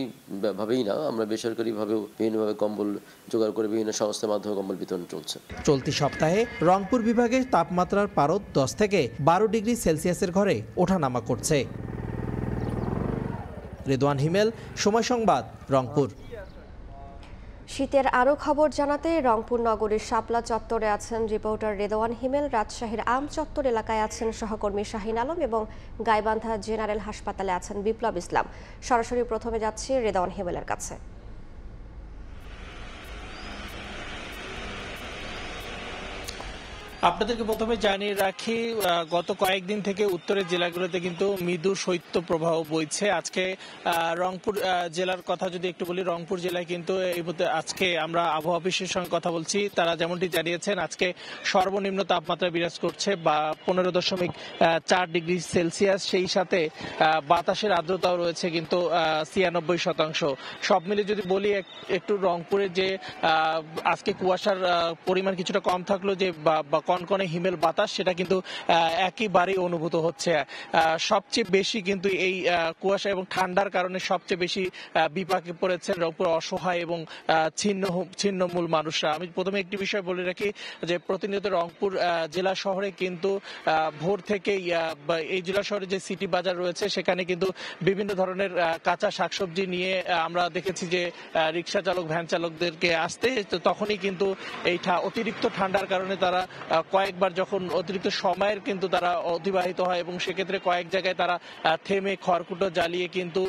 ভাবেই না, আমরা বেসরকারিভাবেও বিভিন্নভাবে কম্বল জোগাড় করে বিভিন্ন সংস্থার মাধ্যমে কম্বল বিতরণ চলছে। চলতি সপ্তাহে রংপুর বিভাগে তাপমাত্রার পারদ 10 থেকে 12 ডিগ্রি সেলসিয়াসের ঘরে ওঠানামা করছে। রেদওয়ান হিমেল, সময় সংবাদ, রংপুর। শীতের আরও খবর জানাতে রংপুর নগরীর শাপলা চত্বরে আছেন রিপোর্টার রেদওয়ান হিমেল, রাজশাহীর আম চত্বর এলাকায় আছেন সহকর্মী শাহিন আলম এবং গাইবান্ধা জেনারেল হাসপাতালে আছেন বিপ্লব ইসলাম। সরাসরি প্রথমে যাচ্ছি রেদওয়ান হিমেলের কাছে। আপনাদেরকে প্রথমে জানিয়ে রাখি, গত কয়েকদিন থেকে উত্তরের জেলাগুলোতে কিন্তু মৃদু শৈত্যপ্রবাহ বইছে। আজকে রংপুর জেলার কথা যদি একটু বলি, রংপুর জেলায় কিন্তু এই মুহূর্তে আজকে আমরা আবহাওয়া অফিসের সঙ্গে কথা বলছি, তারা যেমনটি জানিয়েছেন আজকে সর্বনিম্ন তাপমাত্রা বিরাজ করছে 15.4 ডিগ্রি সেলসিয়াস। সেই সাথে বাতাসের আর্দ্রতাও রয়েছে কিন্তু 96%। সব মিলে যদি বলি একটু রংপুরের যে আজকে কুয়াশার পরিমাণ কিছুটা কম থাকলো, যে কনকনে হিমেল বাতাস সেটা কিন্তু একেবারেই অনুভূত হচ্ছে। সবচেয়ে বেশি কিন্তু এই কুয়াশা এবং ঠান্ডার কারণে সবচেয়ে বেশি বিপাকে পড়েছেন রংপুর অসহায় এবং ছিন্নমূল মানুষরা। আমি প্রথমে একটি বিষয় বলে রাখি যে প্রতিনিয়ত রংপুর জেলা শহরে কিন্তু ভোর থেকেই এই জেলা শহরে যে সিটি বাজার রয়েছে সেখানে কিন্তু বিভিন্ন ধরনের কাঁচা শাকসবজি নিয়ে আমরা দেখেছি যে রিক্সা চালক ভ্যান চালকদেরকে আসতে, তখনই কিন্তু এই অতিরিক্ত ঠান্ডার কারণে তারা কয়েকবার যখন অতিরিক্ত সময়ের কিন্তু তারা অতিবাহিত হয় এবং সেক্ষেত্রে কয়েক জায়গায় তারা থেমে খড়কুটো জ্বালিয়ে কিন্তু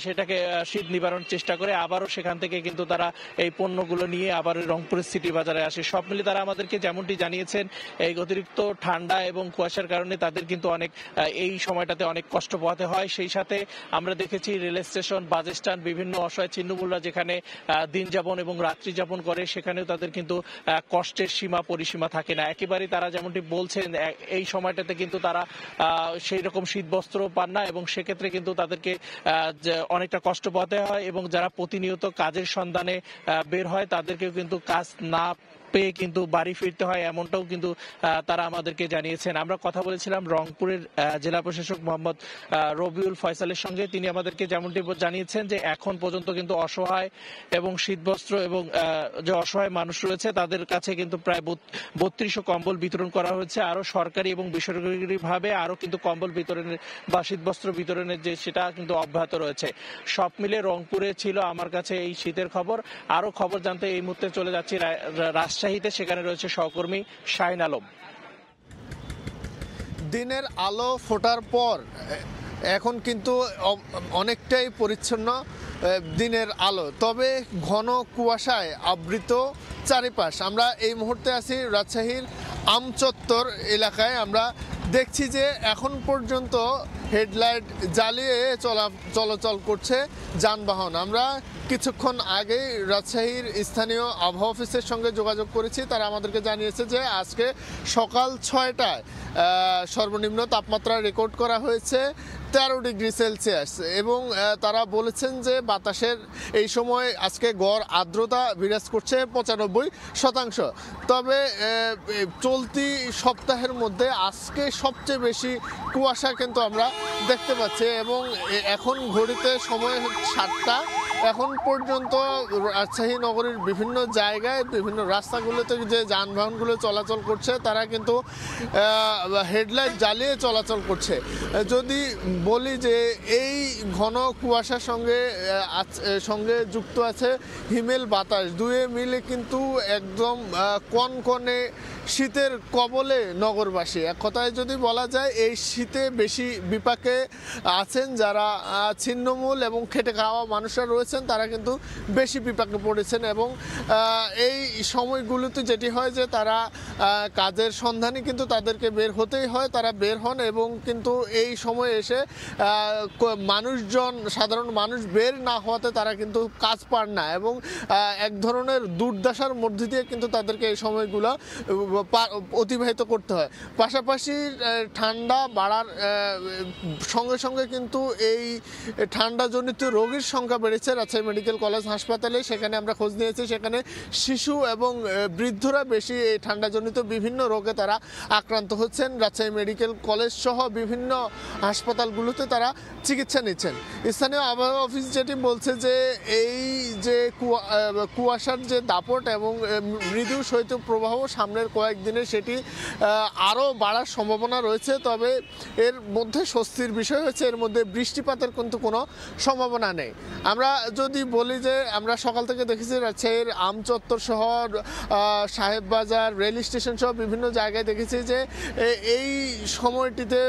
সেটাকে শীত নিবারণ চেষ্টা করে, আবারও সেখান থেকে কিন্তু তারা এই পণ্যগুলো নিয়ে আবার রংপুরের সিটি বাজারে আসে। সব মিলে তারা আমাদেরকে যেমনটি জানিয়েছেন এই অতিরিক্ত ঠান্ডা এবং কুয়াশার কারণে তাদের কিন্তু অনেক এই সময়টাতে অনেক কষ্ট পোহাতে হয়। সেই সাথে আমরা দেখেছি রেল স্টেশন, বাস স্ট্যান্ড, বিভিন্ন অসহায় ছিন্নমূলরা যেখানে দিন যাপন এবং রাত্রি যাপন করে সেখানেও তাদের কিন্তু কষ্টের সীমা পরিসীমা থাকে না। একেবারে তারা যেমনটি বলছেন এই সময়টাতে কিন্তু তারা সেই রকম শীতবস্ত্র পান না এবং সেক্ষেত্রে কিন্তু তাদেরকে অনেকটা কষ্ট পোহাতে হয় এবং যারা প্রতিনিয়ত কাজের সন্ধানে বের হয় তাদেরকেও কিন্তু কাজ না পেয়ে কিন্তু বাড়ি ফিরতে হয়, এমনটাও কিন্তু তারা আমাদেরকে জানিয়েছেন। আমরা কথা বলেছিলাম রংপুরের জেলা প্রশাসক মোহাম্মদ রবিউল ফয়সালের সঙ্গে। তিনি আমাদেরকে যেমনটি জানিয়েছেন যে এখন পর্যন্ত কিন্তু অসহায় এবং শীতবস্ত্র এবং যে অসহায় মানুষ রয়েছে তাদের কাছে কিন্তু প্রায় 3200 কম্বল বিতরণ করা হয়েছে। আরো সরকারি এবং বেসরকারিভাবে আরো কিন্তু কম্বল বিতরণের বা শীতবস্ত্র বিতরণের যে সেটা কিন্তু অব্যাহত রয়েছে। সব মিলে রংপুরে ছিল আমার কাছে এই শীতের খবর। আরো খবর জানতে এই মুহূর্তে চলে যাচ্ছি রাজশাহীতে, সেখানে রয়েছে সহকর্মী শাহিন আলম। দিনের আলো ফোটার পর এখন কিন্তু অনেকটাই পরিচ্ছন্ন দিনের আলো, তবে ঘন কুয়াশায় আবৃত চারিপাশ। আমরা এই মুহূর্তে আছি রাজশাহীর আমচত্বর এলাকায়। আমরা দেখছি যে এখন পর্যন্ত হেডলাইট জ্বালিয়ে চলাচল করছে যানবাহন। আমরা কিছুক্ষণ আগেই রাজশাহীর স্থানীয় আবহাওয়া অফিসের সঙ্গে যোগাযোগ করেছি, তারা আমাদেরকে জানিয়েছে যে আজকে সকাল 6টায় সর্বনিম্ন তাপমাত্রা রেকর্ড করা হয়েছে 13 ডিগ্রি সেলসিয়াস এবং তারা বলেছেন যে বাতাসের এই সময় আজকে গড় আর্দ্রতা বিরাজ করছে 95%। তবে চলতি সপ্তাহের মধ্যে আজকে সবচেয়ে বেশি কুয়াশা কিন্তু আমরা দেখতে পাচ্ছি এবং এখন ঘড়িতে সময় 7টা। এখন পর্যন্ত রাজশাহী নগরীর বিভিন্ন জায়গায় বিভিন্ন রাস্তাগুলোতে যে যানবাহনগুলো চলাচল করছে তারা কিন্তু হেডলাইট জ্বালিয়ে চলাচল করছে। যদি বলি যে এই ঘন কুয়াশার সঙ্গে যুক্ত আছে হিমেল বাতাস, দুয়ে মিলে কিন্তু একদম কনকনে শীতের কবলে নগরবাসী। এক কথায় যদি বলা যায় এই শীতে বেশি বিপাকে আছেন যারা ছিন্নমূল এবং খেটে খাওয়া মানুষরা রয়েছেন, তারা কিন্তু বেশি বিপাকে পড়েছেন এবং এই সময়গুলোতে যেটি হয় যে তারা কাজের সন্ধানে কিন্তু তাদেরকে বের হতেই হয়, তারা বের হন এবং কিন্তু এই সময় এসে সাধারণ মানুষ বের না হওয়াতে তারা কিন্তু কাজ পান না এবং এক ধরনের দুর্দশার মধ্যে দিয়ে কিন্তু তাদেরকে এই সময়গুলো অতিবাহিত করতে হয়। পাশাপাশি ঠান্ডা বাড়ার সঙ্গে সঙ্গে কিন্তু এই ঠান্ডাজনিত রোগীর সংখ্যা বেড়েছে রাজশাহী মেডিকেল কলেজ হাসপাতালে। সেখানে আমরা খোঁজ নিয়েছি, সেখানে শিশু এবং বৃদ্ধরা বেশি এই ঠান্ডাজনিত বিভিন্ন রোগে তারা আক্রান্ত হচ্ছেন। রাজশাহী মেডিকেল কলেজ সহ বিভিন্ন হাসপাতালগুলোতে তারা চিকিৎসা নিচ্ছেন। স্থানীয় আবহাওয়া অফিস যেটি বলছে যে এই যে কুয়াশার যে দাপট এবং মৃদু শৈত্যপ্রবাহ সামনের কয়েকদিনে সেটি আরও বাড়ার সম্ভাবনা রয়েছে। তবে এর মধ্যে স্বস্তির বিষয় হচ্ছে এর মধ্যে বৃষ্টিপাতের কিন্তু কোনো সম্ভাবনা নেই। আমরা যদি বলি যে আমরা সকাল থেকে দেখেছি রাজশাহীর আমচত্বর শহর, সাহেববাজার, রেল স্টেশন সহ বিভিন্ন জায়গায় দেখেছি যে এই সময়টিতে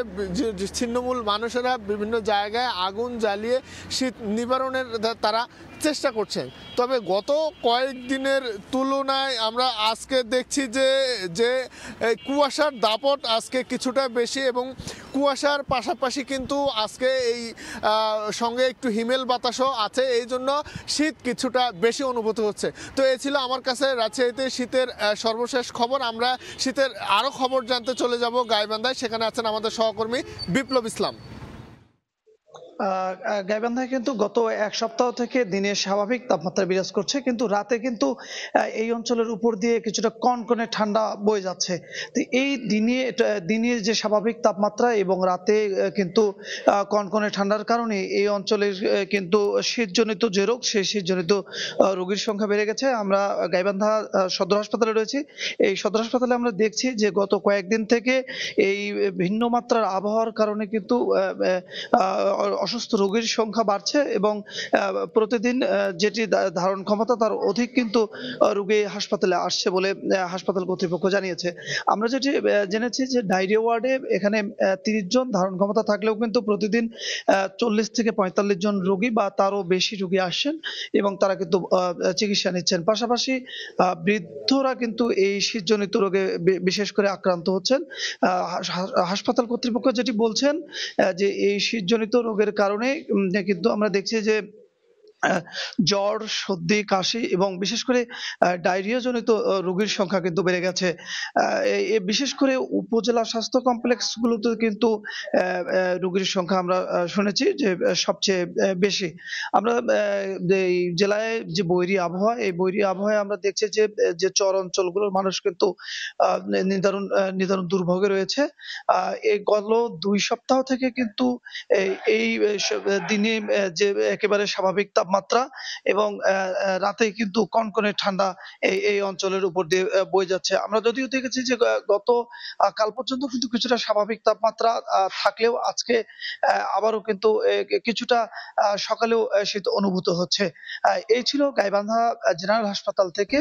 ছিন্নমূল মানুষেরা বিভিন্ন জায়গায় আগুন জ্বালিয়ে শীত নিবারণের তারা চেষ্টা করছেন। তবে গত কয়েকদিনের তুলনায় আমরা আজকে দেখছি যে কুয়াশার দাপট আজকে কিছুটা বেশি এবং কুয়াশার পাশাপাশি কিন্তু আজকে এই সঙ্গে একটু হিমেল বাতাসও আছে, এই জন্য শীত কিছুটা বেশি অনুভূত হচ্ছে। তো এই ছিল আমার কাছে রাজশাহীতে শীতের সর্বশেষ খবর। আমরা শীতের আরও খবর জানতে চলে যাব গাইবান্ধায়, সেখানে আছেন আমাদের সহকর্মী বিপ্লব ইসলাম। গাইবান্ধায় কিন্তু গত এক সপ্তাহ থেকে দিনে স্বাভাবিক তাপমাত্রা বিরাজ করছে, কিন্তু রাতে কিন্তু এই অঞ্চলের উপর দিয়ে কিছুটা কনকনে ঠান্ডা বয়ে যাচ্ছে। তো এই দিনের যে স্বাভাবিক তাপমাত্রা এবং রাতে কিন্তু কনকনে ঠান্ডার কারণে এই অঞ্চলের কিন্তু শীতজনিত যে রোগ, সেই শীতজনিত রোগীর সংখ্যা বেড়ে গেছে। আমরা গাইবান্ধা সদর হাসপাতালে রয়েছি। এই সদর হাসপাতালে আমরা দেখছি যে গত কয়েকদিন থেকে এই ভিন্ন মাত্রার আবহাওয়ার কারণে কিন্তু অসুস্থ রোগীর সংখ্যা বাড়ছে এবং প্রতিদিন যেটি ধারণ ক্ষমতা তার অধিক কিন্তু রোগী হাসপাতালে আসছে বলে হাসপাতাল কর্তৃপক্ষ জানিয়েছে। আমরা যেটি জেনেছি যে ডায়রিয়া ওয়ার্ডে এখানে 30 জন ধারণ ক্ষমতা থাকলেও কিন্তু প্রতিদিন 40 থেকে 45 জন রোগী বা তারও বেশি রোগী আসছেন এবং তারা কিন্তু চিকিৎসা নিচ্ছেন। পাশাপাশি বৃদ্ধরা কিন্তু এই শীতজনিত রোগে বিশেষ করে আক্রান্ত হচ্ছেন। হাসপাতাল কর্তৃপক্ষ যেটি বলছেন যে এই শীতজনিত রোগের কারণে কিন্তু আমরা দেখছি যে জ্বর, সর্দি, কাশি এবং বিশেষ করে ডায়রিয়া জনিত রোগীর সংখ্যা কিন্তু বেড়ে গেছে। বিশেষ করে উপজেলা স্বাস্থ্য কমপ্লেক্সগুলোতে কিন্তু রোগীর সংখ্যা আমরা শুনেছি যে সবচেয়ে বেশি। আমরা এই জেলায় যে বৈরী আবহাওয়া, এই বৈরী আবহাওয়ায় আমরা দেখছি যে চর অঞ্চলগুলোর মানুষ কিন্তু নিদারুণ দুর্ভোগে রয়েছে। এই গত 2 সপ্তাহ থেকে কিন্তু এই দিনে যে একেবারে স্বাভাবিক তাপমাত্রা এবং রাতে কিন্তু কনকনে ঠান্ডা এই অঞ্চলের উপর দিয়ে বয়ে যাচ্ছে। আমরা যদিও দেখেছি যে গত কাল পর্যন্ত কিন্তু কিছুটা স্বাভাবিক তাপমাত্রা থাকলেও আজকে আবারও কিন্তু কিছুটা সকালেও শীত অনুভূত হচ্ছে। এই ছিল গাইবান্ধা জেনারেল হাসপাতাল থেকে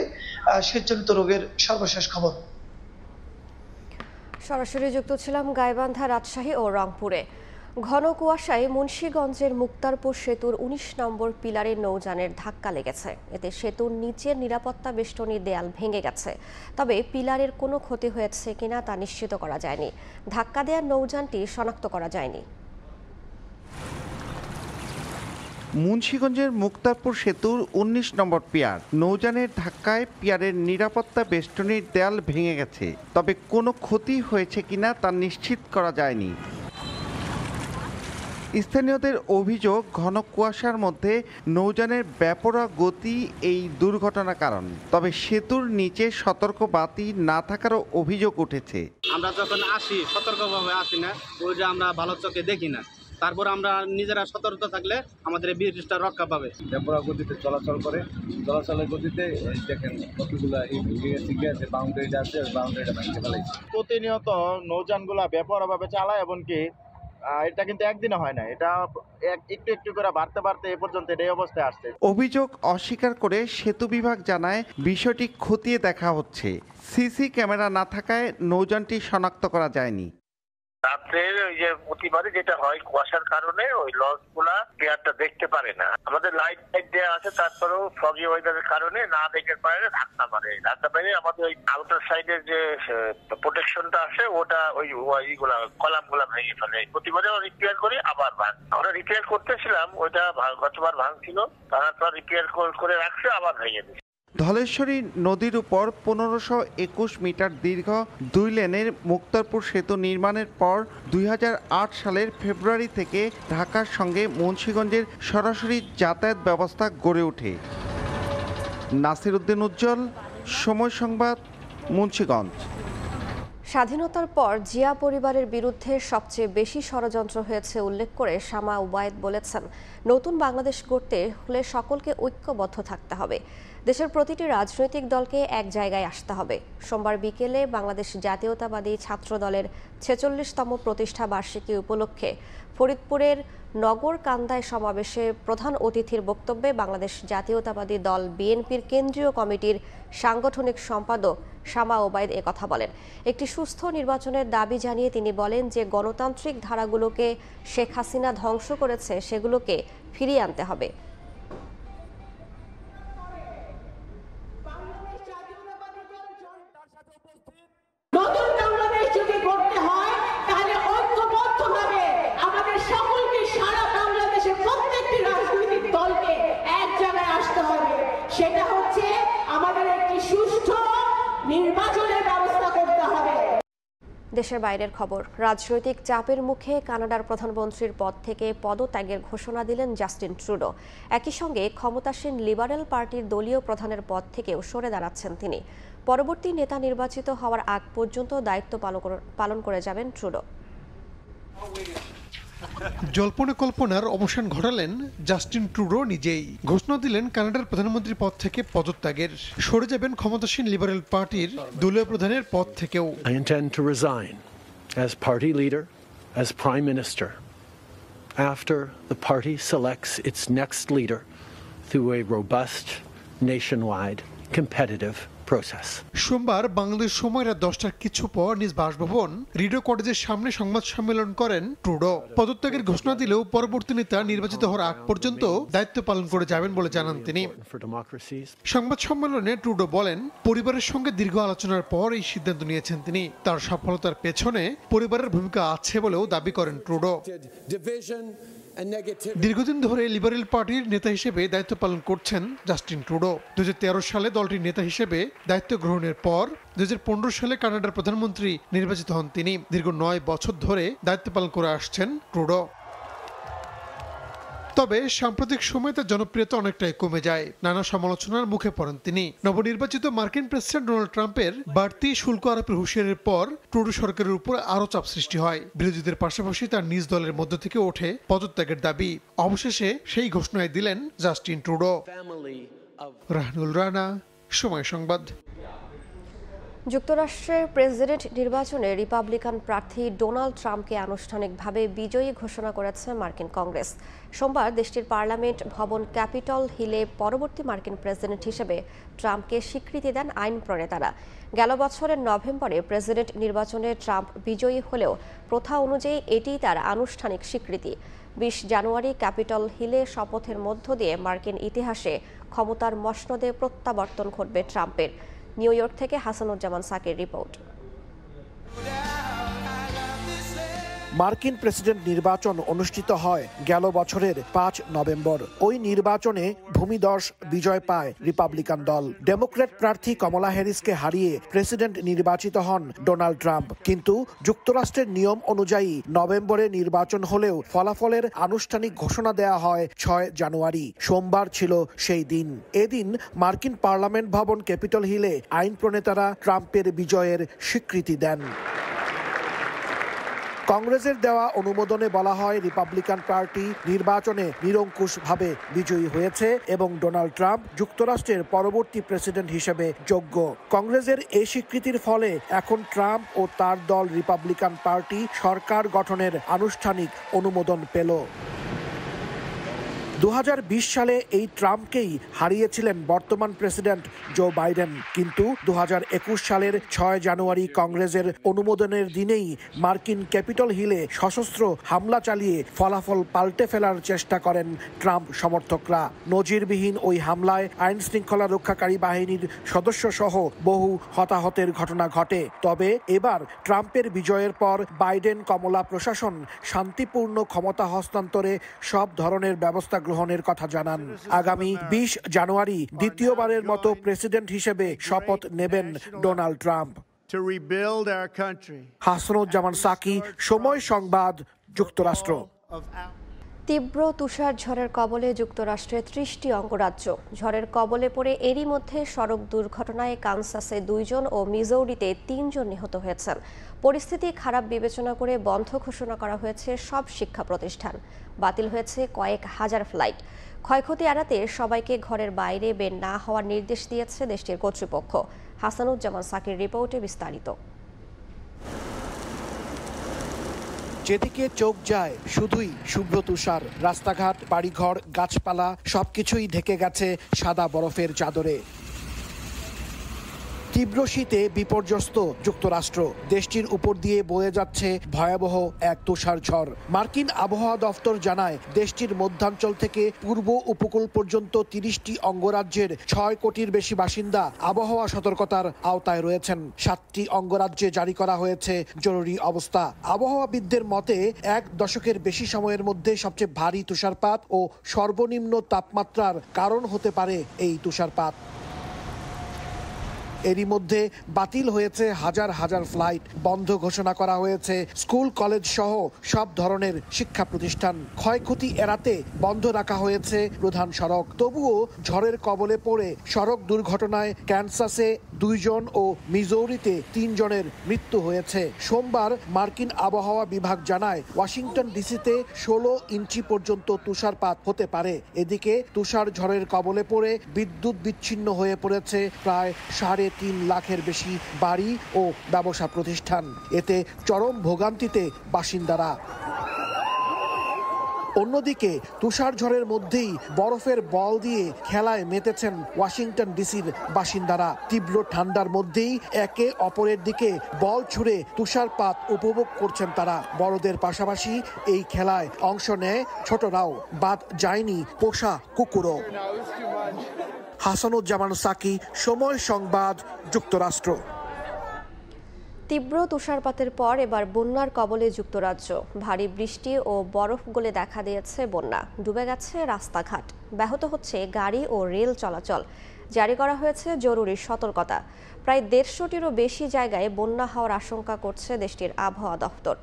শীতজনিত রোগের সর্বশেষ খবর। সরাসরি যুক্ত ছিলাম গাইবান্ধা, রাজশাহী ও রংপুরে। ঘন কুয়াশায় মুন্সিগঞ্জের মুক্তারপুর সেতুর 19 নম্বর পিলারে নৌযানের ধাক্কা লেগেছে। এতে সেতুর নিচের নিরাপত্তা বেষ্টনী দেয়াল ভেঙে গেছে। তবে পিলারের কোনো ক্ষতি হয়েছে কিনা তা নিশ্চিত করা যায়নি। ধাক্কা দেওয়া নৌযানটি শনাক্ত করা যায়নি। মুন্সিগঞ্জের মুক্তারপুর সেতুর 19 নম্বর পিয়ার, নৌযানের ধাক্কায় পিয়ারের নিরাপত্তা বেষ্টনীর দেয়াল ভেঙে গেছে। তবে কোনো ক্ষতি হয়েছে কিনা তা নিশ্চিত করা যায়নি। স্থানীয়দের অভিযোগ, ঘন কুয়াশার মধ্যে নৌযানের বেপরোয়া গতি এই দুর্ঘটনার কারণ। তবে সেতুর নিচে সতর্ক বাতি না থাকারও অভিযোগ উঠেছে। আমরা যখন আসি সতর্কভাবে আসি না, ওই যে আমরা ভালো চোখে দেখি না। তারপর আমরা নিজেরা সতর্ক থাকলে আমাদের ব্রিজটা রক্ষা পাবে। বেপরোয়া গতিতে চলাচল করে, চলাচলের গতিতে দেখেন কতগুলা যে বাউন্ডারিটা আছে, ওই বাউন্ডারিটা ভেঙে ফেলাইছে। প্রতিনিয়ত নৌযানগুলা বেপরোয়াভাবে চালায়, এমনকি এটা কিন্তু একদিনে হয় না, এটা একটু একটু করে বাড়তে বাড়তে এ পর্যন্ত এই অবস্থায় আসছে। অভিযোগ অস্বীকার করে সেতু বিভাগ জানায় বিষয়টি খতিয়ে দেখা হচ্ছে। সিসি ক্যামেরা না থাকায় নৌযানটি শনাক্ত করা যায়নি। রাত্রের ওই যে প্রতিবারে যেটা হয় কুয়াশার কারণে ওই লঞ্চগুলা পিয়ারটা দেখতে পারে না। আমাদের লাইট দেওয়া আছে, তারপরেও ফগি ওয়েদারের কারণে না দেখতে পারে, ধাক্কা মারে। ধাক্কা মেরে আমাদের ওই আউটার সাইডের যে প্রোটেকশনটা আছে ওটা ওই কলামগুলা ভেঙে ফেলে। প্রতিবারে রিপেয়ার করি আবার ভাঙ। আমরা রিপেয়ার করতেছিলাম, ওইটা গতবার ভাঙছিল, তারপর রিপেয়ার করে রাখছে, আবার ভেঙে দিচ্ছে। ধলেশ্বরী নদীর উপর 1521 মিটার দীর্ঘ 2 লেনের মুক্তারপুর সেতু নির্মাণের পর 2008 সালের ফেব্রুয়ারি থেকে ঢাকার সঙ্গে মুন্সিগঞ্জের সরাসরি যাতায়াত ব্যবস্থা গড়ে ওঠে। নাসির উদ্দিন উজ্জ্বল, সময় সংবাদ, মুন্সিগঞ্জ। স্বাধীনতার পর জিয়া পরিবারের বিরুদ্ধে সবচেয়ে বেশি ষড়যন্ত্র হয়েছে উল্লেখ করে শামা ওবায়েদ বলেছেন, নতুন বাংলাদেশ গড়তে হলে সকলকে ঐক্যবদ্ধ থাকতে হবে। দেশের প্রতিটি রাজনৈতিক দলকে এক জায়গায় আসতে হবে। সোমবার বিকেলে বাংলাদেশ জাতীয়তাবাদী ছাত্র দলের 46তম প্রতিষ্ঠা বার্ষিকী উপলক্ষে ফরিদপুরের নগরকান্দায় সমাবেশে প্রধান অতিথির বক্তব্যে বাংলাদেশ জাতীয়তাবাদী দল বিএনপির কেন্দ্রীয় কমিটির সাংগঠনিক সম্পাদক শামা ওবায়েদ একথা বলেন। একটি সুস্থ নির্বাচনের দাবি জানিয়ে তিনি বলেন যে গণতান্ত্রিক ধারাগুলোকে শেখ হাসিনা ধ্বংস করেছে, সেগুলোকে ফিরিয়ে আনতে হবে। নতুন বাংলাদেশ যদি গড়তে হয় তাহলে ঐক্যবদ্ধভাবে আমাদের সকলকে সারা বাংলাদেশের প্রত্যেকটি রাজনৈতিক দলকে এক জায়গায় আসতে হবে। সেটা হচ্ছে আমাদের একটি সুষ্ঠু নির্বাচনের ব্যবস্থা করতে হবে। দেশের বাইরের খবর, রাজনৈতিক চাপের মুখে কানাডার প্রধানমন্ত্রীর পদ থেকে পদত্যাগের ঘোষণা দিলেন জাস্টিন ট্রুডো। একই সঙ্গে ক্ষমতাসীন লিবারেল পার্টির দলীয় প্রধানের পদ থেকেও সরে দাঁড়াচ্ছেন তিনি। পরবর্তী নেতা নির্বাচিত হওয়ার আগ পর্যন্ত দায়িত্ব পালন করে যাবেন ট্রুডো। জল্পনা কল্পনার অবসান ঘটালেন জাস্টিন ট্রুডো নিজেই। ঘোষণা দিলেন কানাডার প্রধানমন্ত্রী পদ থেকে পদত্যাগের, সরে যাবেন ক্ষমতাসীন লিবারেল পার্টির দলীয় প্রধানের পদ থেকেও। I intend to resign as party leader, as prime minister, after the party selects its next leader through a robust, nationwide, competitive process. সোমবার বাংলাদেশ সময় রাত 10টার কিছু পর নিজ বাসভবন রিডো কটেজের সামনে সংবাদ সম্মেলন করেন ট্রুডো। পদত্যাগের ঘোষণা দিলেও পরবর্তী নেতা নির্বাচিত হওয়ার আগ পর্যন্ত দায়িত্ব পালন করে যাবেন বলে জানান তিনি। সংবাদ সম্মেলনে ট্রুডো বলেন, পরিবারের সঙ্গে দীর্ঘ আলোচনার পর এই সিদ্ধান্ত নিয়েছেন তিনি। তার সফলতার পেছনে পরিবারের ভূমিকা আছে বলেও দাবি করেন ট্রুডো। দীর্ঘদিন ধরে লিবারেল পার্টির নেতা হিসেবে দায়িত্ব পালন করছেন জাস্টিন ট্রুডো। 2013 সালে দলটির নেতা হিসেবে দায়িত্ব গ্রহণের পর 2015 সালে কানাডার প্রধানমন্ত্রী নির্বাচিত হন তিনি। দীর্ঘ 9 বছর ধরে দায়িত্ব পালন করে আসছেন ট্রুডো। তবে সাম্প্রতিক সময়ে তার জনপ্রিয়তা অনেকটাই কমে যায়। নানা সমালোচনার মুখে পড়েন তিনি। নবনির্বাচিত মার্কিন প্রেসিডেন্ট ডোনাল্ড ট্রাম্পের বাড়তি শুল্ক আরোপের হুঁশিয়ারির পর ট্রুডো সরকারের উপর আরও চাপ সৃষ্টি হয়। বিরোধীদের পাশাপাশি তার নিজ দলের মধ্য থেকে ওঠে পদত্যাগের দাবি। অবশেষে সেই ঘোষণায় দিলেন জাস্টিন ট্রুডো। রাহনুল রানা, সময় সংবাদ। যুক্তরাষ্ট্রের প্রেসিডেন্ট নির্বাচনে রিপাবলিকান প্রার্থী ডোনাল্ড ট্রাম্পকে আনুষ্ঠানিকভাবে বিজয়ী ঘোষণা করেছে মার্কিন কংগ্রেস। সোমবার দেশটির পার্লামেন্ট ভবন ক্যাপিটল হিলে পরবর্তী মার্কিন প্রেসিডেন্ট হিসেবে ট্রাম্পকে স্বীকৃতি দেন আইন প্রণেতারা। গেল বছরের নভেম্বরে প্রেসিডেন্ট নির্বাচনে ট্রাম্প বিজয়ী হলেও প্রথা অনুযায়ী এটিই তার আনুষ্ঠানিক স্বীকৃতি। 20 জানুয়ারি ক্যাপিটল হিলে শপথের মধ্য দিয়ে মার্কিন ইতিহাসে ক্ষমতার মসনদে প্রত্যাবর্তন ঘটবে ট্রাম্পের। নিউ ইয়র্ক থেকে হাসানুজ্জামান সাকির রিপোর্ট। মার্কিন প্রেসিডেন্ট নির্বাচন অনুষ্ঠিত হয় গেল বছরের 5 নভেম্বর। ওই নির্বাচনে ভূমিধস বিজয় পায় রিপাবলিকান দল। ডেমোক্র্যাট প্রার্থী কমলা হ্যারিসকে হারিয়ে প্রেসিডেন্ট নির্বাচিত হন ডোনাল্ড ট্রাম্প। কিন্তু যুক্তরাষ্ট্রের নিয়ম অনুযায়ী নভেম্বরে নির্বাচন হলেও ফলাফলের আনুষ্ঠানিক ঘোষণা দেয়া হয় 6 জানুয়ারি। সোমবার ছিল সেই দিন। এদিন মার্কিন পার্লামেন্ট ভবন ক্যাপিটল হিলে আইন প্রণেতারা ট্রাম্পের বিজয়ের স্বীকৃতি দেন। কংগ্রেসের দেওয়া অনুমোদনে বলা হয় রিপাবলিকান পার্টি নির্বাচনে নিরঙ্কুশভাবে বিজয়ী হয়েছে এবং ডোনাল্ড ট্রাম্প যুক্তরাষ্ট্রের পরবর্তী প্রেসিডেন্ট হিসেবে যোগ্য। কংগ্রেসের এই স্বীকৃতির ফলে এখন ট্রাম্প ও তার দল রিপাবলিকান পার্টি সরকার গঠনের আনুষ্ঠানিক অনুমোদন পেল। 2020 সালে এই ট্রাম্পকেই হারিয়েছিলেন বর্তমান প্রেসিডেন্ট জো বাইডেন। কিন্তু 2021 সালের 6 জানুয়ারি কংগ্রেসের অনুমোদনের দিনেই মার্কিন ক্যাপিটল হিলে সশস্ত্র হামলা চালিয়ে ফলাফল পাল্টে ফেলার চেষ্টা করেন ট্রাম্প সমর্থকরা। নজিরবিহীন ওই হামলায় আইন শৃঙ্খলা রক্ষাকারী বাহিনীর সদস্য সহ বহু হতাহতের ঘটনা ঘটে। তবে এবার ট্রাম্পের বিজয়ের পর বাইডেন কমলা প্রশাসন শান্তিপূর্ণ ক্ষমতা হস্তান্তরে সব ধরনের ব্যবস্থা গ্রহণের কথা জানান। আগামী 20 জানুয়ারি দ্বিতীয়বারের মতো প্রেসিডেন্ট হিসেবে শপথ নেবেন ডোনাল্ড ট্রাম্প। হাসানুজ্জামান সাকি, সময় সংবাদ, যুক্তরাষ্ট্র। তীব্র তুষার ঝড়ের কবলে যুক্তরাষ্ট্রের 30টি অঙ্গরাজ্য। ঝড়ের কবলে পড়ে এরই মধ্যে সড়ক দুর্ঘটনায় কানসাসে 2 জন ও মিজৌরিতে 3 জন নিহত হয়েছেন। পরিস্থিতি খারাপ বিবেচনা করে বন্ধ ঘোষণা করা হয়েছে সব শিক্ষা প্রতিষ্ঠান। বাতিল হয়েছে কয়েক হাজার ফ্লাইট। ক্ষয়ক্ষতি এড়াতে সবাইকে ঘরের বাইরে বের না হওয়ার নির্দেশ দিয়েছে দেশটির কর্তৃপক্ষ। হাসানুজ্জামান সাকির রিপোর্টে বিস্তারিত। যেদিকে চোখ যায় শুধুই শুভ্র তুষার। রাস্তাঘাট, বাড়িঘর, গাছপালা সবকিছুই ঢেকে গেছে সাদা বরফের চাদরে। তীব্র শীতে বিপর্যস্ত যুক্তরাষ্ট্র। দেশটির উপর দিয়ে বয়ে যাচ্ছে ভয়াবহ এক তুষার ঝড়। মার্কিন আবহাওয়া দফতর জানায়, দেশটির মধ্যাঞ্চল থেকে পূর্ব উপকূল পর্যন্ত 30টি অঙ্গরাজ্যের 6 কোটির বেশি বাসিন্দা আবহাওয়া সতর্কতার আওতায় রয়েছেন। 7টি অঙ্গরাজ্যে জারি করা হয়েছে জরুরি অবস্থা। আবহাওয়াবিদদের মতে 1 দশকের বেশি সময়ের মধ্যে সবচেয়ে ভারী তুষারপাত ও সর্বনিম্ন তাপমাত্রার কারণ হতে পারে এই তুষারপাত। এরই মধ্যে বাতিল হয়েছে হাজার হাজার ফ্লাইট। বন্ধ ঘোষণা করা হয়েছে স্কুল, কলেজ সহ সব ধরনের শিক্ষা প্রতিষ্ঠান। ক্ষয়ক্ষতি এড়াতে বন্ধ রাখা হয়েছে প্রধান সড়ক। তবুও ঝড়ের কবলে পড়ে সড়ক দুর্ঘটনায় কানসাসে 2 জন ও মিজৌরিতে 3 জনের মৃত্যু হয়েছে। সোমবার মার্কিন আবহাওয়া বিভাগ জানায়, ওয়াশিংটন ডিসিতে 16 ইঞ্চি পর্যন্ত তুষারপাত হতে পারে। এদিকে তুষার ঝড়ের কবলে পড়ে বিদ্যুৎ বিচ্ছিন্ন হয়ে পড়েছে প্রায় 3.5 লাখের বেশি বাড়ি ও ব্যবসা প্রতিষ্ঠান। এতে চরম ভোগান্তিতে বাসিন্দারা। অন্যদিকে তুষার ঝড়ের মধ্যেই বরফের বল দিয়ে খেলায় মেতেছেন ওয়াশিংটন ডিসির বাসিন্দারা। তীব্র ঠান্ডার মধ্যেই একে অপরের দিকে বল ছুড়ে তুষারপাত উপভোগ করছেন তারা। বড়দের পাশাপাশি এই খেলায় অংশ নেয় ছোটরাও। বাদ যায়নি পোষা কুকুরও। হাসানুজ্জামান সাকি, সময় সংবাদ, যুক্তরাষ্ট্র। তীব্র তুষারপাতের পর এবার বন্যার কবলে যুক্তরাজ্য। ভারী বৃষ্টি ও বরফ গলে দেখা দিয়েছে বন্যা। ডুবে গেছে রাস্তাঘাট, ব্যাহত হচ্ছে গাড়ি ও রেল চলাচল। জারি করা হয়েছে জরুরি সতর্কতা। প্রায় 150টিরও বেশি জায়গায় বন্যা হওয়ার আশঙ্কা করছে দেশটির আবহাওয়া দফতর।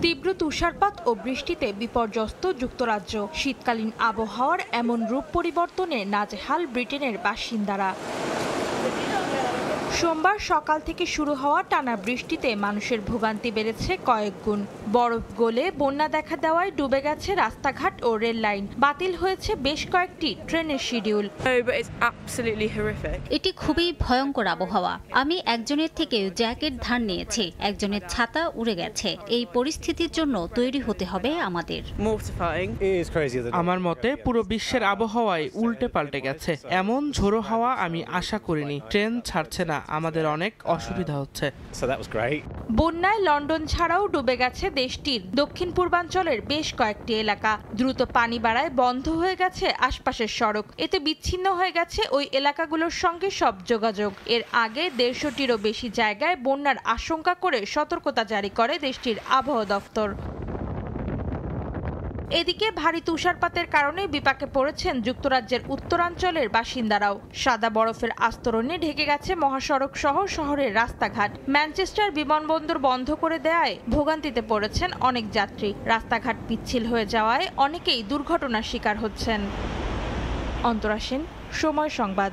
তীব্র তুষারপাত ও বৃষ্টিতে বিপর্যস্ত যুক্তরাজ্য। শীতকালীন আবহাওয়ার এমন রূপ পরিবর্তনে নাজেহাল ব্রিটেনের বাসিন্দারা। সোমবার সকাল থেকে শুরু হওয়া টানা বৃষ্টিতে মানুষের ভোগান্তি বেড়েছে কয়েক গুণ। বরফ গলে বন্যা দেখা দেওয়ায় ডুবে গেছে রাস্তাঘাট ও রেল লাইন। বাতিল হয়েছে বেশ কয়েকটি ট্রেনের শিডিউল। এটি খুবই ভয়ঙ্কর আবহাওয়া। আমি একজনের থেকে জ্যাকেট ধার নিয়েছি, একজনের ছাতা উড়ে গেছে। এই পরিস্থিতির জন্য তৈরি হতে হবে আমাদের। আমার মতে পুরো বিশ্বের আবহাওয়ায় উল্টে পাল্টে গেছে। এমন ঝোড়ো হাওয়া আমি আশা করিনি। ট্রেন ছাড়ছে না, আমাদের অনেক অসুবিধা হচ্ছে। বন্যায় লন্ডন ছাড়াও ডুবে গেছে দেশটির দক্ষিণ পূর্বাঞ্চলের বেশ কয়েকটি এলাকা। দ্রুত পানি বাড়ায় বন্ধ হয়ে গেছে আশপাশের সড়ক। এতে বিচ্ছিন্ন হয়ে গেছে ওই এলাকাগুলোর সঙ্গে সব যোগাযোগ। এর আগে 150টিরও বেশি জায়গায় বন্যার আশঙ্কা করে সতর্কতা জারি করে দেশটির আবহাওয়া দফতর। এদিকে ভারী তুষারপাতের কারণে বিপাকে পড়েছেন যুক্তরাজ্যের উত্তরাঞ্চলের বাসিন্দারাও। সাদা বরফের আস্তরণে ঢেকে গেছে মহাসড়ক সহ শহরের রাস্তাঘাট। ম্যানচেস্টার বিমানবন্দর বন্ধ করে দেওয়ায় ভোগান্তিতে পড়েছেন অনেক যাত্রী। রাস্তাঘাট পিচ্ছিল হয়ে যাওয়ায় অনেকেই দুর্ঘটনার শিকার হচ্ছেন। অন্তরা সেন, সময় সংবাদ।